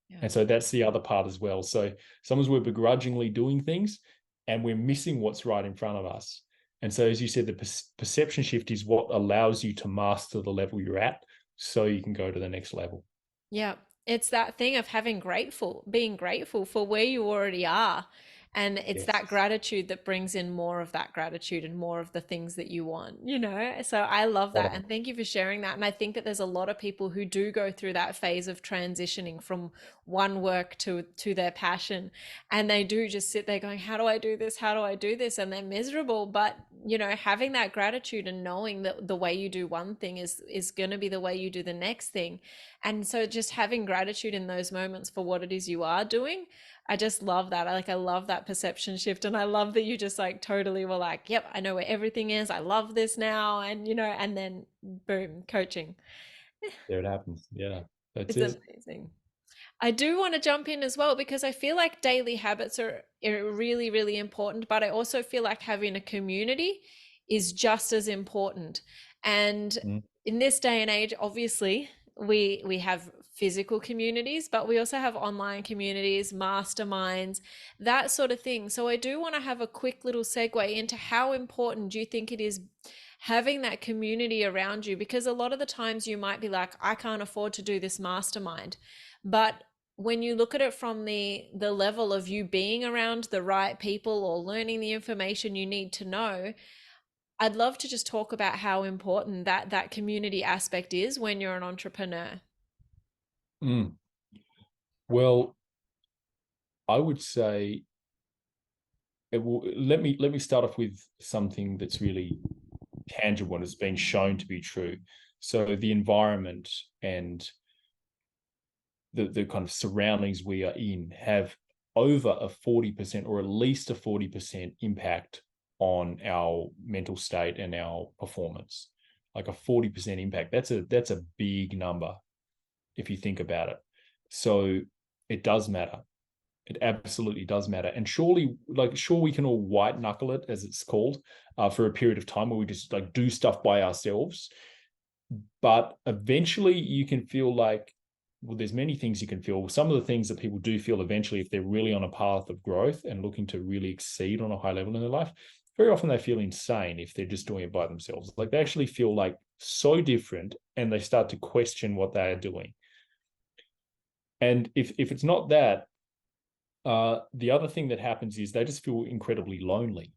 Speaker 2: Yeah.
Speaker 1: And so that's the other part as well. So sometimes we're begrudgingly doing things and we're missing what's right in front of us. And so, as you said, the perception shift is what allows you to master the level you're at so you can go to the next level.
Speaker 2: Yeah, it's that thing of being grateful for where you already are. And it's that
Speaker 1: Yes.
Speaker 2: gratitude that brings in more of that gratitude and more of the things that you want, you know? So I love
Speaker 1: Spot
Speaker 2: that.
Speaker 1: on.
Speaker 2: And thank you for sharing that. And I think that there's a lot of people who do go through that phase of transitioning from one work to their passion. And they do just sit there going, how do I do this? How do I do this? And they're miserable. But, you know, having that gratitude and knowing that the way you do one thing is going to be the way you do the next thing. And so just having gratitude in those moments for what it is you are doing, I just love that. I love that perception shift. And I love that you just like totally were like, yep, I know where everything is. I love this now. And, you know, and then boom, coaching.
Speaker 1: There it happens. Yeah, that's
Speaker 2: It's
Speaker 1: it.
Speaker 2: amazing. I do want to jump in as well because I feel like daily habits are really, really important, but I also feel like having a community is just as important. And
Speaker 1: Mm.
Speaker 2: in this day and age, obviously, we have physical communities, but we also have online communities, masterminds, that sort of thing. So I do want to have a quick little segue into how important do you think it is having that community around you? Because a lot of the times you might be like, I can't afford to do this mastermind. But when you look at it from the level of you being around the right people or learning the information you need to know, I'd love to just talk about how important that community aspect is when you're an entrepreneur.
Speaker 1: Mm. Well, I would say let me start off with something that's really tangible and has been shown to be true. So the environment and the kind of surroundings we are in have over a 40% or at least a 40% impact on our mental state and our performance. Like a 40% impact. That's a big number if you think about it. So it does matter. It absolutely does matter. And surely, like, sure, we can all white knuckle it, as it's called, for a period of time where we just like do stuff by ourselves. But eventually you can feel like, well, there's many things you can feel. Some of the things that people do feel eventually, if they're really on a path of growth and looking to really exceed on a high level in their life, very often they feel insane if they're just doing it by themselves. Like they actually feel like so different and they start to question what they are doing. And if it's not that, the other thing that happens is they just feel incredibly lonely.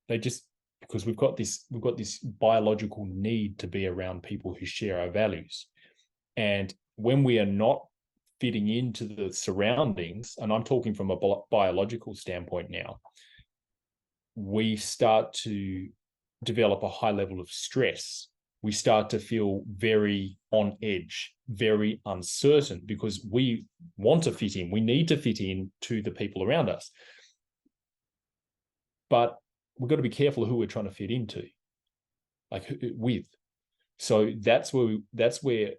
Speaker 1: They just, because we've got this biological need to be around people who share our values. And when we are not fitting into the surroundings, and I'm talking from a biological standpoint now, we start to develop a high level of stress. We start to feel very on edge, very uncertain because we want to fit in. We need to fit in to the people around us. But we've got to be careful who we're trying to fit into, like with. So that's where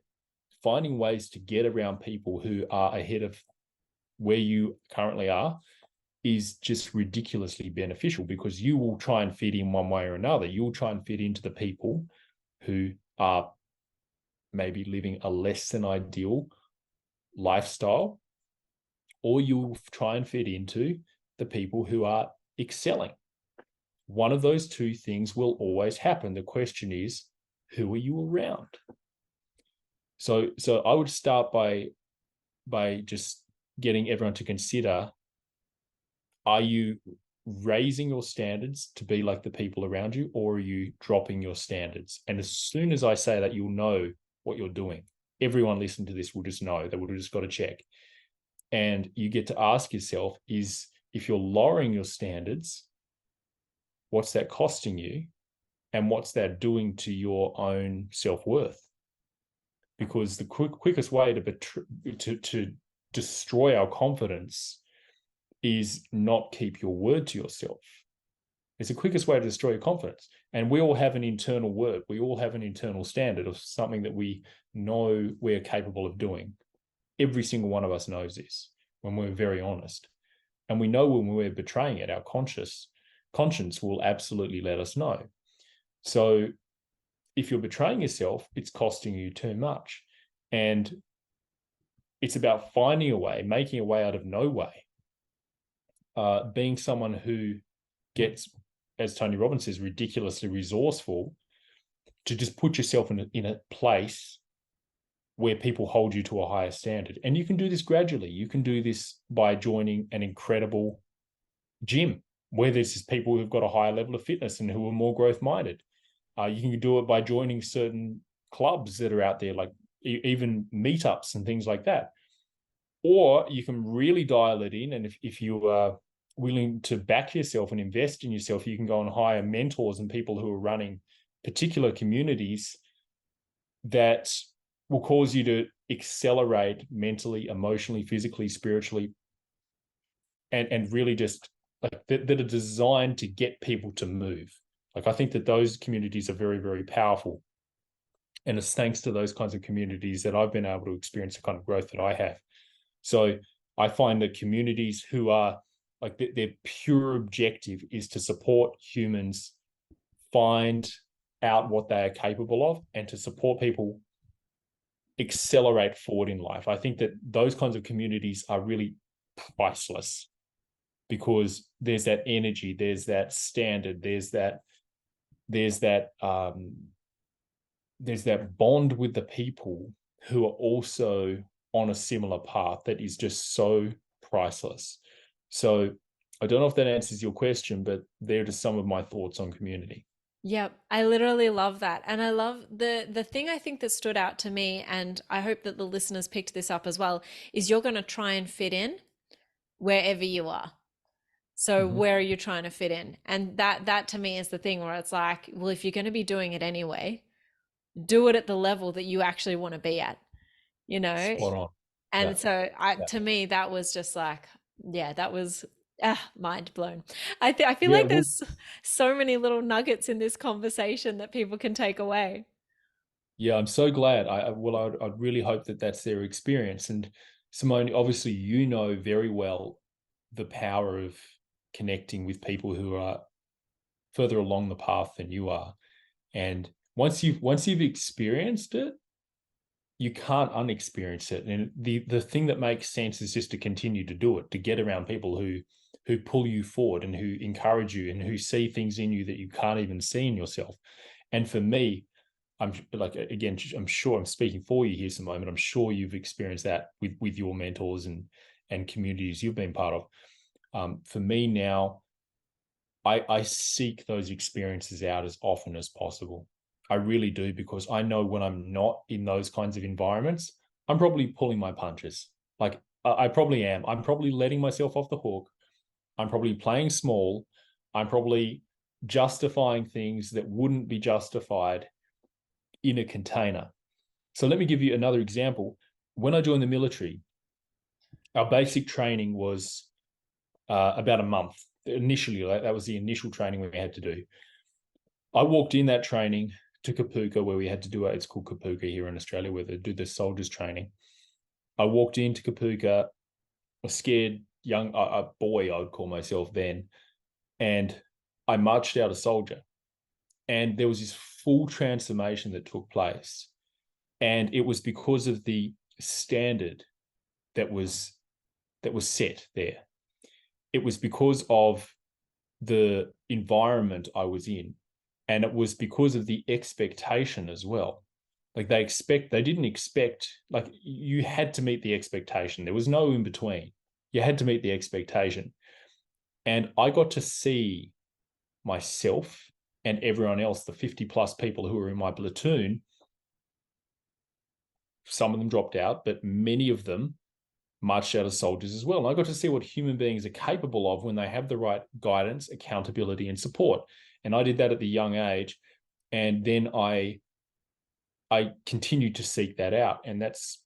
Speaker 1: finding ways to get around people who are ahead of where you currently are is just ridiculously beneficial because you will try and fit in one way or another. You'll try and fit into the people who are maybe living a less than ideal lifestyle, or you'll try and fit into the people who are excelling. One of those two things will always happen. The question is, who are you around? So I would start by just getting everyone to consider, are you raising your standards to be like the people around you, or are you dropping your standards? And as soon as I say that, you'll know what you're doing. Everyone listening to this will just know that we've just got to check. And you get to ask yourself, is if you're lowering your standards, what's that costing you? And what's that doing to your own self-worth? Because the quickest way to destroy our confidence is not keep your word to yourself. It's the quickest way to destroy your confidence. And we all have an internal word. We all have an internal standard of something that we know we're capable of doing. Every single one of us knows this when we're very honest. And we know when we're betraying it, our conscience will absolutely let us know. So if you're betraying yourself, it's costing you too much. And it's about finding a way, making a way out of no way, being someone who gets, as Tony Robbins says, ridiculously resourceful, to just put yourself in a place where people hold you to a higher standard. And you can do this gradually. You can do this by joining an incredible gym where there's just people who've got a higher level of fitness and who are more growth minded. You can do it by joining certain clubs that are out there, like even meetups and things like that. Or you can really dial it in. And if you are willing to back yourself and invest in yourself, you can go and hire mentors and people who are running particular communities that will cause you to accelerate mentally, emotionally, physically, spiritually, and really just like that are designed to get people to move. Like, I think that those communities are very, very powerful. And it's thanks to those kinds of communities that I've been able to experience the kind of growth that I have. So I find that communities who are like their pure objective is to support humans find out what they are capable of and to support people accelerate forward in life. I think that those kinds of communities are really priceless because there's that energy, there's that standard, there's that bond with the people who are also on a similar path that is just so priceless. So I don't know if that answers your question, but they're just some of my thoughts on community.
Speaker 2: Yep, I literally love that. And I love the thing I think that stood out to me, and I hope that the listeners picked this up as well, is you're going to try and fit in wherever you are. So
Speaker 1: Mm-hmm.
Speaker 2: where are you trying to fit in? And that to me is the thing where it's like, well, if you're going to be doing it anyway, do it at the level that you actually want to be at, you know?
Speaker 1: Spot on. Yeah.
Speaker 2: And so
Speaker 1: Yeah.
Speaker 2: to me, that was just like, yeah, that was mind blown. I feel
Speaker 1: Yeah.
Speaker 2: like
Speaker 1: Well,
Speaker 2: there's so many little nuggets in this conversation that people can take away.
Speaker 1: yeah, I'm so glad. I'd really hope that that's their experience. And Simone, obviously, you know very well the power of connecting with people who are further along the path than you are. And once you've experienced it, you can't unexperience it. And the thing that makes sense is just to continue to do it, to get around people who pull you forward and who encourage you and who see things in you that you can't even see in yourself. And for me, I'm like, again, I'm sure I'm speaking for you here, Simone, but I'm sure you've experienced that with your mentors and communities you've been part of. For me now, I seek those experiences out as often as possible. I really do, because I know when I'm not in those kinds of environments, I'm probably pulling my punches. Like I probably am. I'm probably letting myself off the hook. I'm probably playing small. I'm probably justifying things that wouldn't be justified in a container. So let me give you another example. When I joined the military, our basic training was about a month. Initially, that was the initial training we had to do. I walked in that training to Kapuka, where we had to do it. It's called Kapuka here in Australia, where they do the soldiers training. I walked into Kapuka, a scared young a boy, I would call myself then, and I marched out a soldier. And there was this full transformation that took place. And it was because of the standard that was set there. It was because of the environment I was in. And it was because of the expectation as well. Like they didn't expect, like you had to meet the expectation. There was no in between. You had to meet the expectation. And I got to see myself and everyone else, the 50 plus people who were in my platoon. Some of them dropped out, but many of them marched out as soldiers as well. And I got to see what human beings are capable of when they have the right guidance, accountability, and support. And I did that at the young age. And then I continued to seek that out. And that's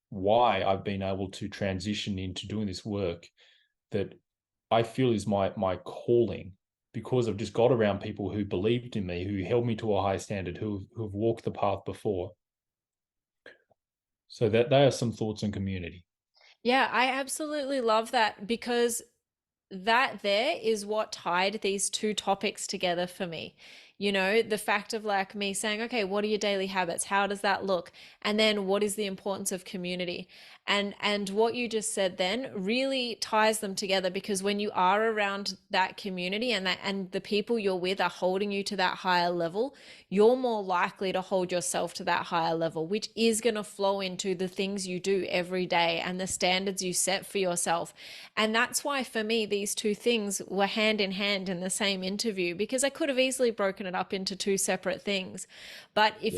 Speaker 1: why I've been able to transition into doing this work that I feel is my calling, because I've just got around people who believed in me, who held me to a high standard, who've walked the path before. So that they are some thoughts on community.
Speaker 2: Yeah, I absolutely love that because that there is what tied these two topics together for me. You know, the fact of like me saying, okay, what are your daily habits? How does that look? And then what is the importance of community? And what you just said then really ties them together, because when you are around that community and the people you're with are holding you to that higher level, you're more likely to hold yourself to that higher level, which is going to flow into the things you do every day and the standards you set for yourself. And that's why for me these two things were hand in hand in the same interview, because I could have easily broken it up into two separate things. But
Speaker 1: Yes.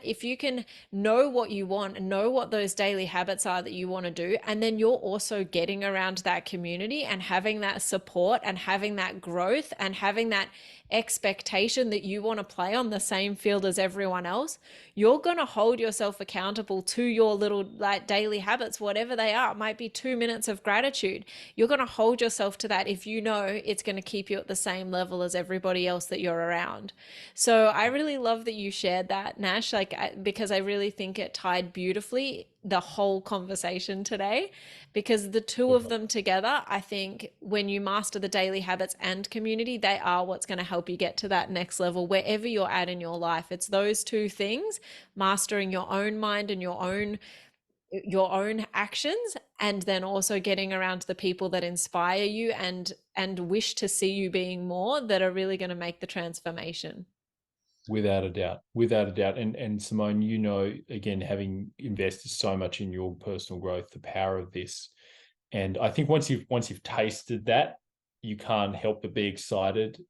Speaker 2: if you can know what you want and know what those daily habits are that you want to do, and then you're also getting around that community and having that support and having that growth and having that expectation that you want to play on the same field as everyone else, you're going to hold yourself accountable to your little like daily habits, whatever they are. It might be 2 minutes of gratitude. You're going to hold yourself to that if you know it's going to keep you at the same level as everybody else that you're around. So I really love that you shared that, Nash, because I really think it tied beautifully the whole conversation today, because the two of them together, I think when you master the daily habits and community, they are what's going to help you get to that next level wherever you're at in your life. It's those two things, mastering your own mind and your own actions, and then also getting around the people that inspire you and wish to see you being more, that are really going to make the transformation.
Speaker 1: Without a doubt, without a doubt. And Simone, you know, again, having invested so much in your personal growth, the power of this. And I think once you've tasted that, you can't help but be excited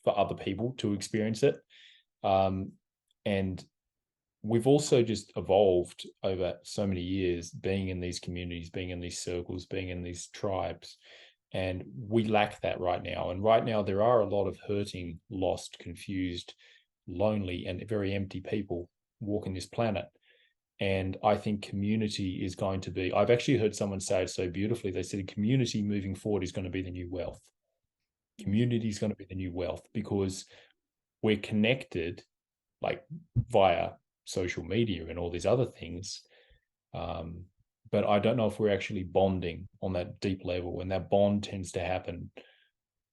Speaker 1: for other people to experience it. Um, and we've also just evolved over so many years, being in these communities, being in these circles, being in these tribes. And we lack that right now. And right now, there are a lot of hurting, lost, confused, lonely, and very empty people walking this planet. And I think community is going to be, I've actually heard someone say it so beautifully. They said community moving forward is going to be the new wealth. Community is going to be the new wealth, because we're connected like via social media and all these other things. Um, but I don't know if we're actually bonding on that deep level. And that bond tends to happen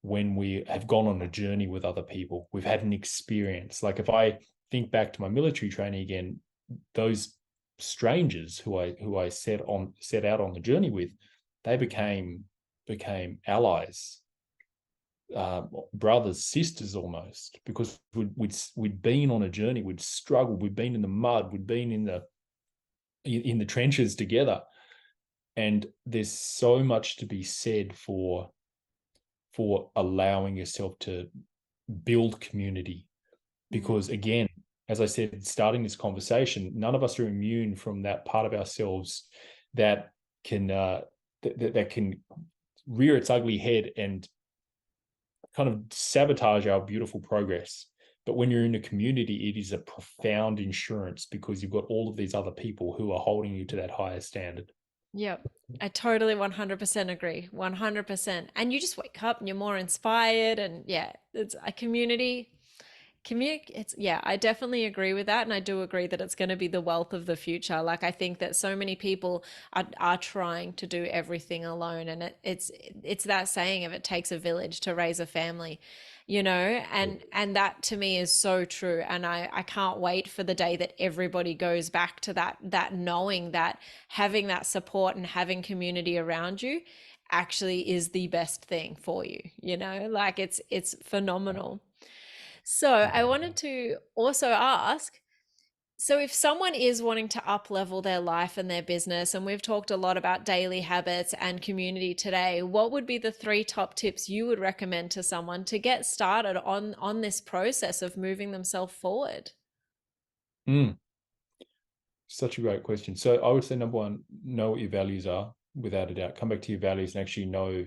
Speaker 1: when we have gone on a journey with other people. We've had an experience. Like if I think back to my military training again, those strangers who I set out on the journey with, they became allies, brothers, sisters almost, because we'd been on a journey, we'd struggled, we'd been in the mud, we'd been in the trenches together. And there's so much to be said for allowing yourself to build community, because again, as I said, starting this conversation, none of us are immune from that part of ourselves that can that can rear its ugly head and kind of sabotage our beautiful progress. But when you're in a community, it is a profound insurance, because you've got all of these other people who are holding you to that higher standard.
Speaker 2: Yep. I totally 100% agree. 100%. And you just wake up and you're more inspired. And yeah, it's a community. It's, yeah, I definitely agree with that. And I do agree that it's going to be the wealth of the future. Like, I think that so many people are trying to do everything alone. And it's that saying of it takes a village to raise a family, you know, and that to me is so true. And I can't wait for the day that everybody goes back to that knowing that having that support and having community around you actually is the best thing for you, you know, like it's phenomenal. So I
Speaker 1: Without a
Speaker 2: wanted
Speaker 1: doubt.
Speaker 2: to also ask, so if someone is wanting to up level their life and their business, and we've talked a lot about daily habits and community today, what would be the three top tips you would recommend to someone to get started on this process of moving themselves forward?
Speaker 1: Mm, such a great question. So I would say number one, know what your values are, without a doubt. Come back to your values and actually know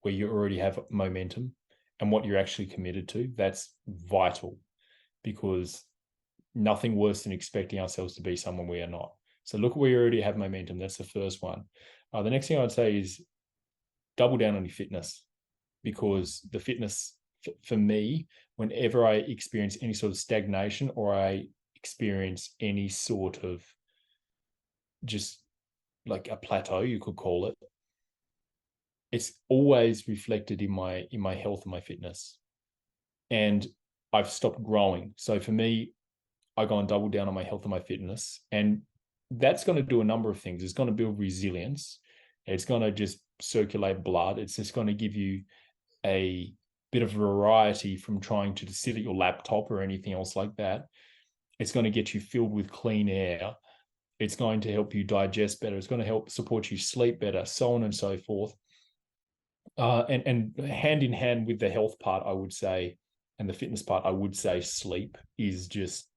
Speaker 1: where you already have momentum and what you're actually committed to. That's vital, because nothing worse than expecting ourselves to be someone we are not. So look where you already have momentum. That's the first one. The next thing I'd say is double down on your fitness, because the fitness for me, whenever I experience any sort of stagnation, or I experience any sort of just like a plateau, you could call it, it's always reflected in my health and my fitness. And I've stopped growing. So for me, I go and double down on my health and my fitness. And that's going to do a number of things. It's going to build resilience. It's going to just circulate blood. It's just going to give you a bit of variety from trying to sit at your laptop or anything else like that. It's going to get you filled with clean air. It's going to help you digest better. It's going to help support you sleep better, so on and so forth. And hand in hand with the health part, I would say, and the fitness part, I would say sleep is just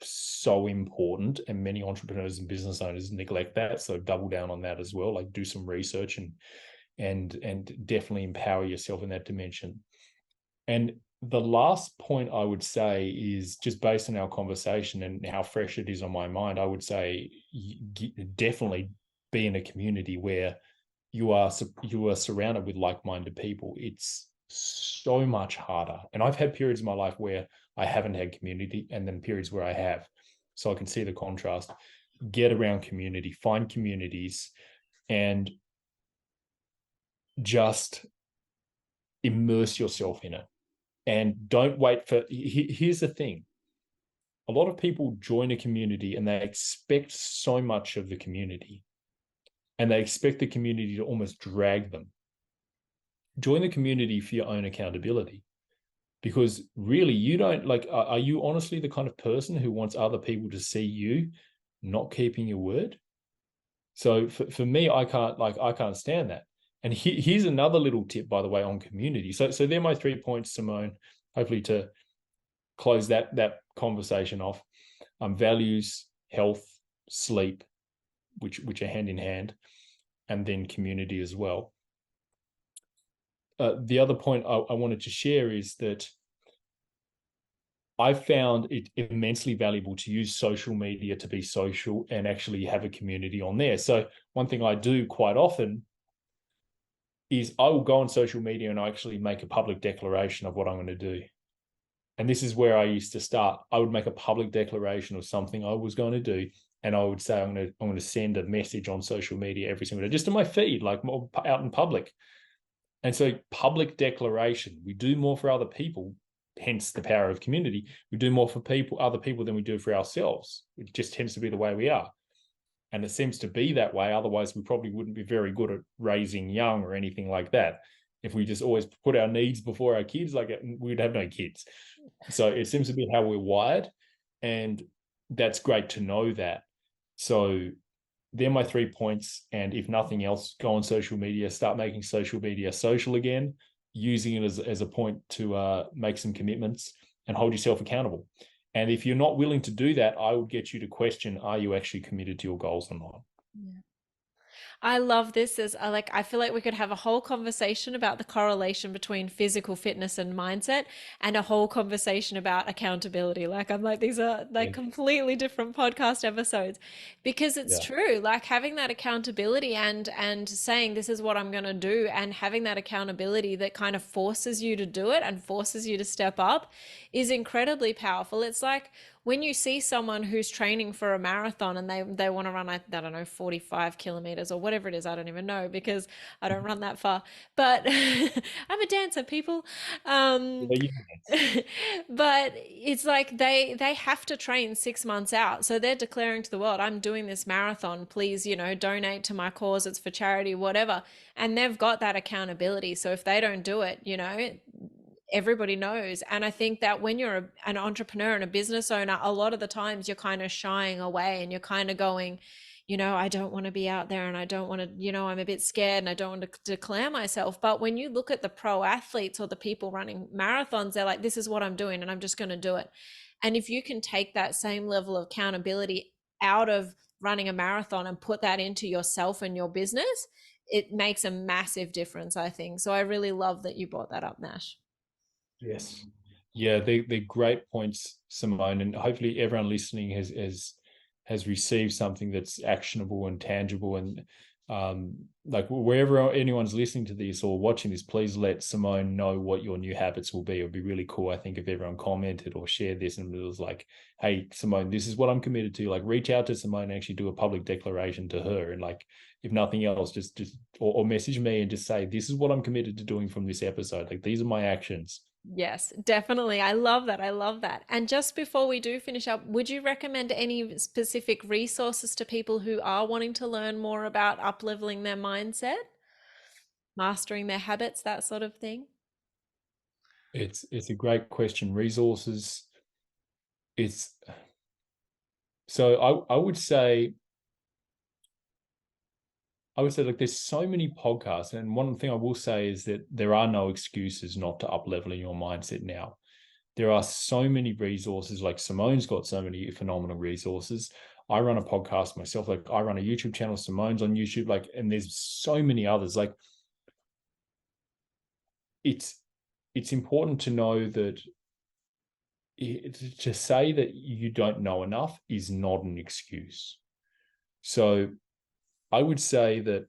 Speaker 1: so important. And many entrepreneurs and business owners neglect that. So double down on that as well. Like do some research and definitely empower yourself in that dimension. And the last point I would say is just based on our conversation and how fresh it is on my mind, I would say definitely be in a community where you are surrounded with like-minded people. It's so much harder. And I've had periods in my life where I haven't had community, and then periods where I have. So I can see the contrast. Get around community, find communities, and just immerse yourself in it. And don't wait for, here's the thing. A lot of people join a community and they expect so much of the community, and they expect the community to almost drag them. Join the community for your own accountability, because really you don't like, are you honestly the kind of person who wants other people to see you not keeping your word? So for me, I can't stand that. And here's another little tip, by the way, on community. So they're my 3 points, Simone, hopefully to close that conversation off. Values, health, sleep, which are hand in hand, and then community as well. The other point I wanted to share is that I found it immensely valuable to use social media to be social and actually have a community on there. So one thing I do quite often is I will go on social media and I actually make a public declaration of what I'm going to do. And this is where I used to start. I would make a public declaration of something I was going to do. And I would say, I'm going to send a message on social media every single day, just to my feed, like more out in public. And so public declaration, we do more for other people, hence the power of community. We do more for other people than we do for ourselves. It just tends to be the way we are. And it seems to be that way. Otherwise, we probably wouldn't be very good at raising young or anything like that. If we just always put our needs before our kids, we'd have no kids. So it seems to be how we're wired. And that's great to know that. So they're my 3 points. And if nothing else, go on social media, start making social media social again, using it as a point to make some commitments and hold yourself accountable. And if you're not willing to do that, I would get you to question, are you actually committed to your goals or not?
Speaker 2: Yeah. I love this. I feel like we could have a whole conversation about the correlation between physical fitness and mindset, and a whole conversation about accountability. I'm like, these are like
Speaker 1: Yeah.
Speaker 2: completely different podcast episodes, because it's
Speaker 1: Yeah.
Speaker 2: true. Like having that accountability and saying this is what I'm going to do, and having that accountability that kind of forces you to do it and forces you to step up is incredibly powerful. It's like when you see someone who's training for a marathon and they want to run, I don't know, 45 kilometers or whatever it is. I don't even know because I don't run that far, but I'm a dancer, people. Um, but it's like they have to train 6 months out. So they're declaring to the world, I'm doing this marathon. Please, donate to my cause. It's for charity, whatever. And they've got that accountability. So if they don't do it, everybody knows. And I think that when you're an entrepreneur and a business owner, a lot of the times you're kind of shying away and you're kind of going, I don't want to be out there and I don't want to, I'm a bit scared and I don't want to declare myself. But when you look at the pro athletes or the people running marathons, they're like, this is what I'm doing and I'm just going to do it. And if you can take that same level of accountability out of running a marathon and put that into yourself and your business, it makes a massive difference, I think. So I really love that you brought that up, Nash.
Speaker 1: Yes. Yeah, they're great points, Simone. And hopefully everyone listening has received something that's actionable and tangible. And like wherever anyone's listening to this or watching this, please let Simone know what your new habits will be. It would be really cool, I think, if everyone commented or shared this and it was like, hey, Simone, this is what I'm committed to. Like, reach out to Simone and actually do a public declaration to her. And like, if nothing else, just or message me and just say, this is what I'm committed to doing from this episode. Like, these are my actions.
Speaker 2: Yes, definitely. I love that. I love that. And just before we do finish up, would you recommend any specific resources to people who are wanting to learn more about up-leveling their mindset, mastering their habits, that sort of thing?
Speaker 1: It's a great question. Resources. It's so I would say like there's so many podcasts, and one thing I will say is that there are no excuses not to up leveling your mindset now. There are so many resources. Like Simone's got so many phenomenal resources. I run a podcast myself. Like I run a YouTube channel. Simone's on YouTube. Like, and there's so many others. Like it's important to know that to say that you don't know enough is not an excuse. So I would say that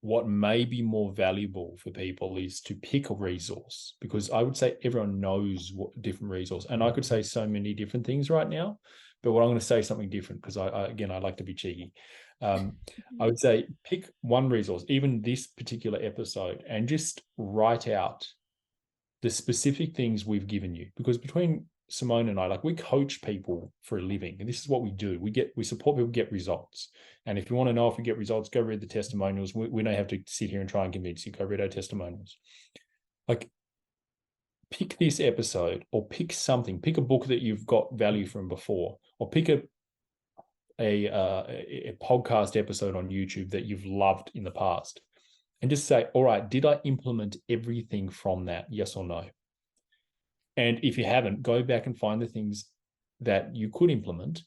Speaker 1: what may be more valuable for people is to pick a resource, because I would say everyone knows what different resource, and I could say so many different things right now, but what I'm going to say something different because I like to be cheeky. I would say pick one resource, even this particular episode, and just write out the specific things we've given you, because between Simone and I, like we coach people for a living, and this is what we do. We support people get results. And if you want to know if we get results, go read the testimonials. We don't have to sit here and try and convince you. Go read our testimonials. Like, pick this episode or pick something. Pick a book that you've got value from before, or pick a podcast episode on YouTube that you've loved in the past, and just say, all right, did I implement everything from that? Yes or no? And if you haven't, go back and find the things that you could implement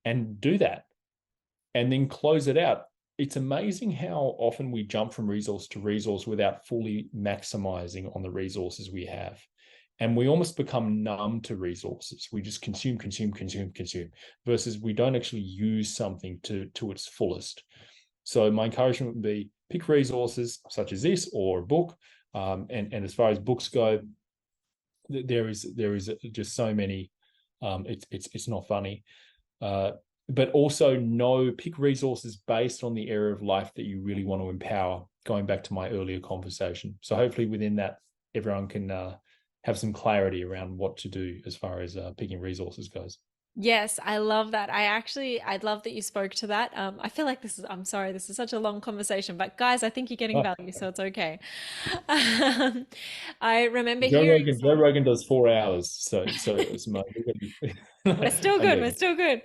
Speaker 1: and do that, and then close it out. It's amazing how often we jump from resource to resource without fully maximizing on the resources we have. And we almost become numb to resources. We just consume, versus we don't actually use something to its fullest. So my encouragement would be pick resources such as this or a book. And as far as books go, there is just so many. It's not funny. But also pick resources based on the area of life that you really want to empower, going back to my earlier conversation. So hopefully within that, everyone can have some clarity around what to do as far as picking resources goes.
Speaker 2: Yes, I love that. I'd love that you spoke to that. I feel like I'm sorry, this is such a long conversation, but guys, I think you're getting
Speaker 1: Oh,
Speaker 2: value, so it's okay. Um, I remember
Speaker 1: Joe
Speaker 2: hearing
Speaker 1: Rogan, Joe Rogan does 4 hours. So it's my,
Speaker 2: we're still
Speaker 1: I'm
Speaker 2: good. We're
Speaker 1: joking.
Speaker 2: still good.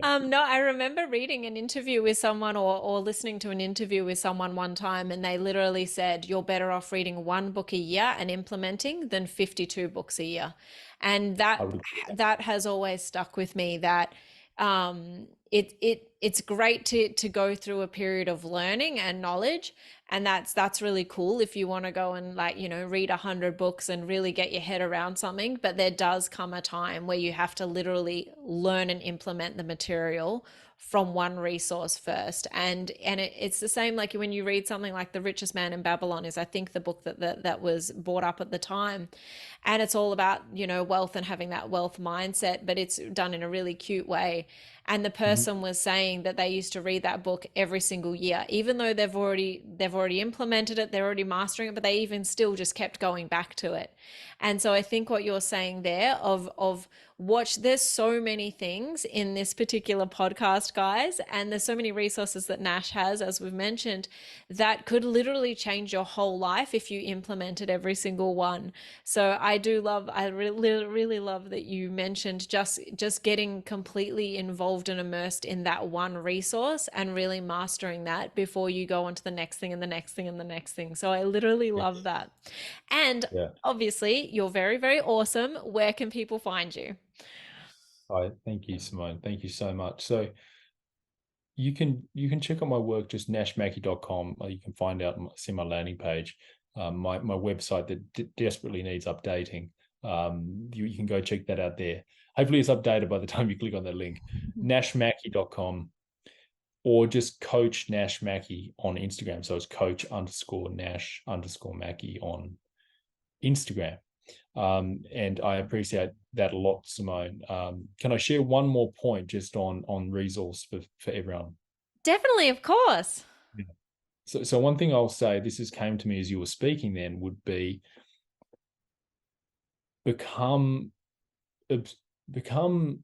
Speaker 2: No, I remember reading an interview with someone or listening to an interview with someone one time, and they literally said, you're better off reading one book a year and implementing than 52 books a year. And
Speaker 1: I would agree with that.
Speaker 2: that has always stuck with me, that it's great to go through a period of learning and knowledge, and that's really cool if you want to go and, like, read 100 books and really get your head around something. But there does come a time where you have to literally learn and implement the material from one resource first. And it's the same like when you read something like The Richest Man in Babylon, is I think the book that was brought up at the time, and it's all about wealth and having that wealth mindset, but it's done in a really cute way. And the
Speaker 1: Mhm.
Speaker 2: person was saying that they used to read that book every single year, even though they've already implemented it, they're already mastering it, but they even still just kept going back to it. And so I think what you're saying there of watch, there's so many things in this particular podcast, guys, and there's so many resources that Nash has, as we've mentioned, that could literally change your whole life if you implemented every single one. So I really love that you mentioned just getting completely involved and immersed in that one resource and really mastering that before you go on to the next thing and the next thing and the next thing. So I literally love
Speaker 1: Yes.
Speaker 2: that. And
Speaker 1: Yeah.
Speaker 2: obviously, you're very, very awesome. Where can people find you?
Speaker 1: All right. Thank you, Simone. Thank you so much. So you can check out my work, just nashmackey.com. Or you can find out, see my landing page, my website that desperately needs updating. You can go check that out there. Hopefully it's updated by the time you click on that link. Nashmackey.com. or just Coach Nash Mackey on Instagram. So it's Coach_Nash_Mackey on Instagram. And I appreciate that a lot, Simone. Can I share one more point just on resource for everyone?
Speaker 2: Definitely, of course.
Speaker 1: Yeah. So one thing I'll say, this has came to me as you were speaking then, would be become become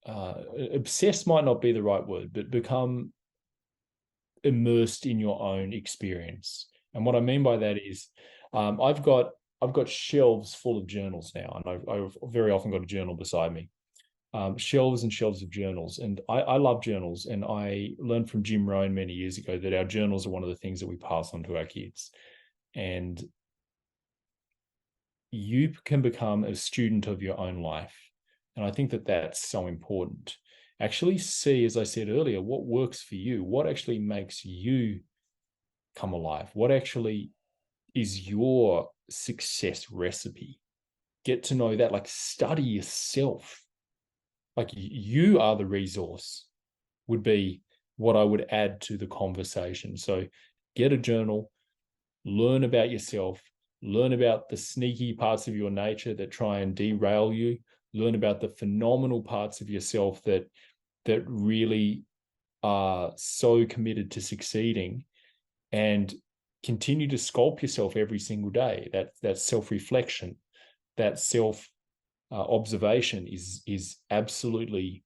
Speaker 1: obsessed might not be the right word, but become immersed in your own experience. And what I mean by that is, I've got shelves full of journals now, and I've very often got a journal beside me. Shelves and shelves of journals, and I love journals. And I learned from Jim Rohn many years ago that our journals are one of the things that we pass on to our kids. And you can become a student of your own life. And I think that that's so important. Actually see, as I said earlier, what works for you, what actually makes you come alive, what actually is your success recipe. Get to know that, like study yourself. Like you are the resource, would be what I would add to the conversation. So get a journal, learn about yourself, learn about the sneaky parts of your nature that try and derail you, learn about the phenomenal parts of yourself that really are so committed to succeeding, and continue to sculpt yourself every single day. That self-reflection, that self observation is absolutely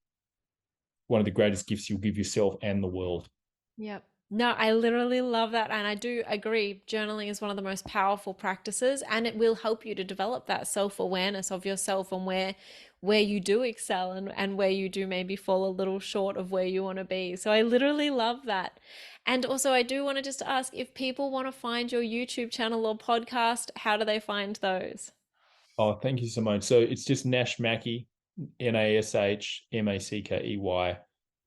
Speaker 1: one of the greatest gifts you'll give yourself and the world.
Speaker 2: Yep. No, I literally love that. And I do agree. Journaling is one of the most powerful practices, and it will help you to develop that self-awareness of yourself and where you do excel and where you do maybe fall a little short of where you want to be. So I literally love that. And also I do want to just ask, if people want to find your YouTube channel or podcast, how do they find those?
Speaker 1: Oh, thank you, Simone. So it's just Nash Mackey, NASHMACKEY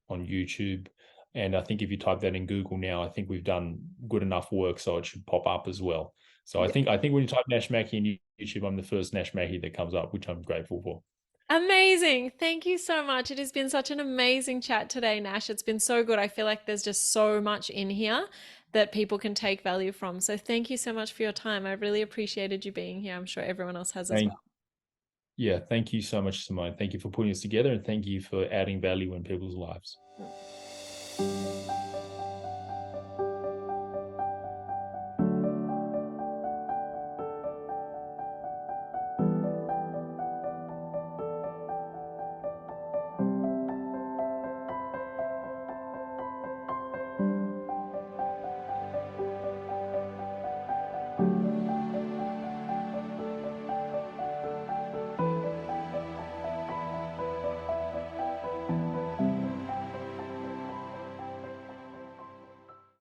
Speaker 1: on YouTube. And I think if you type that in Google now, I think we've done good enough work, so it should pop up as well. So I think when you type Nash Mackey in YouTube, I'm the first Nash Mackey that comes up, which I'm grateful for.
Speaker 2: Amazing. Thank you so much. It has been such an amazing chat today, Nash. It's been so good. I feel like there's just so much in here that people can take value from. So thank you so much for your time. I really appreciated you being here. I'm sure everyone else has as
Speaker 1: Thank
Speaker 2: well.
Speaker 1: Yeah, thank you so much, Simone. Thank you for putting us together, and thank you for adding value in people's lives.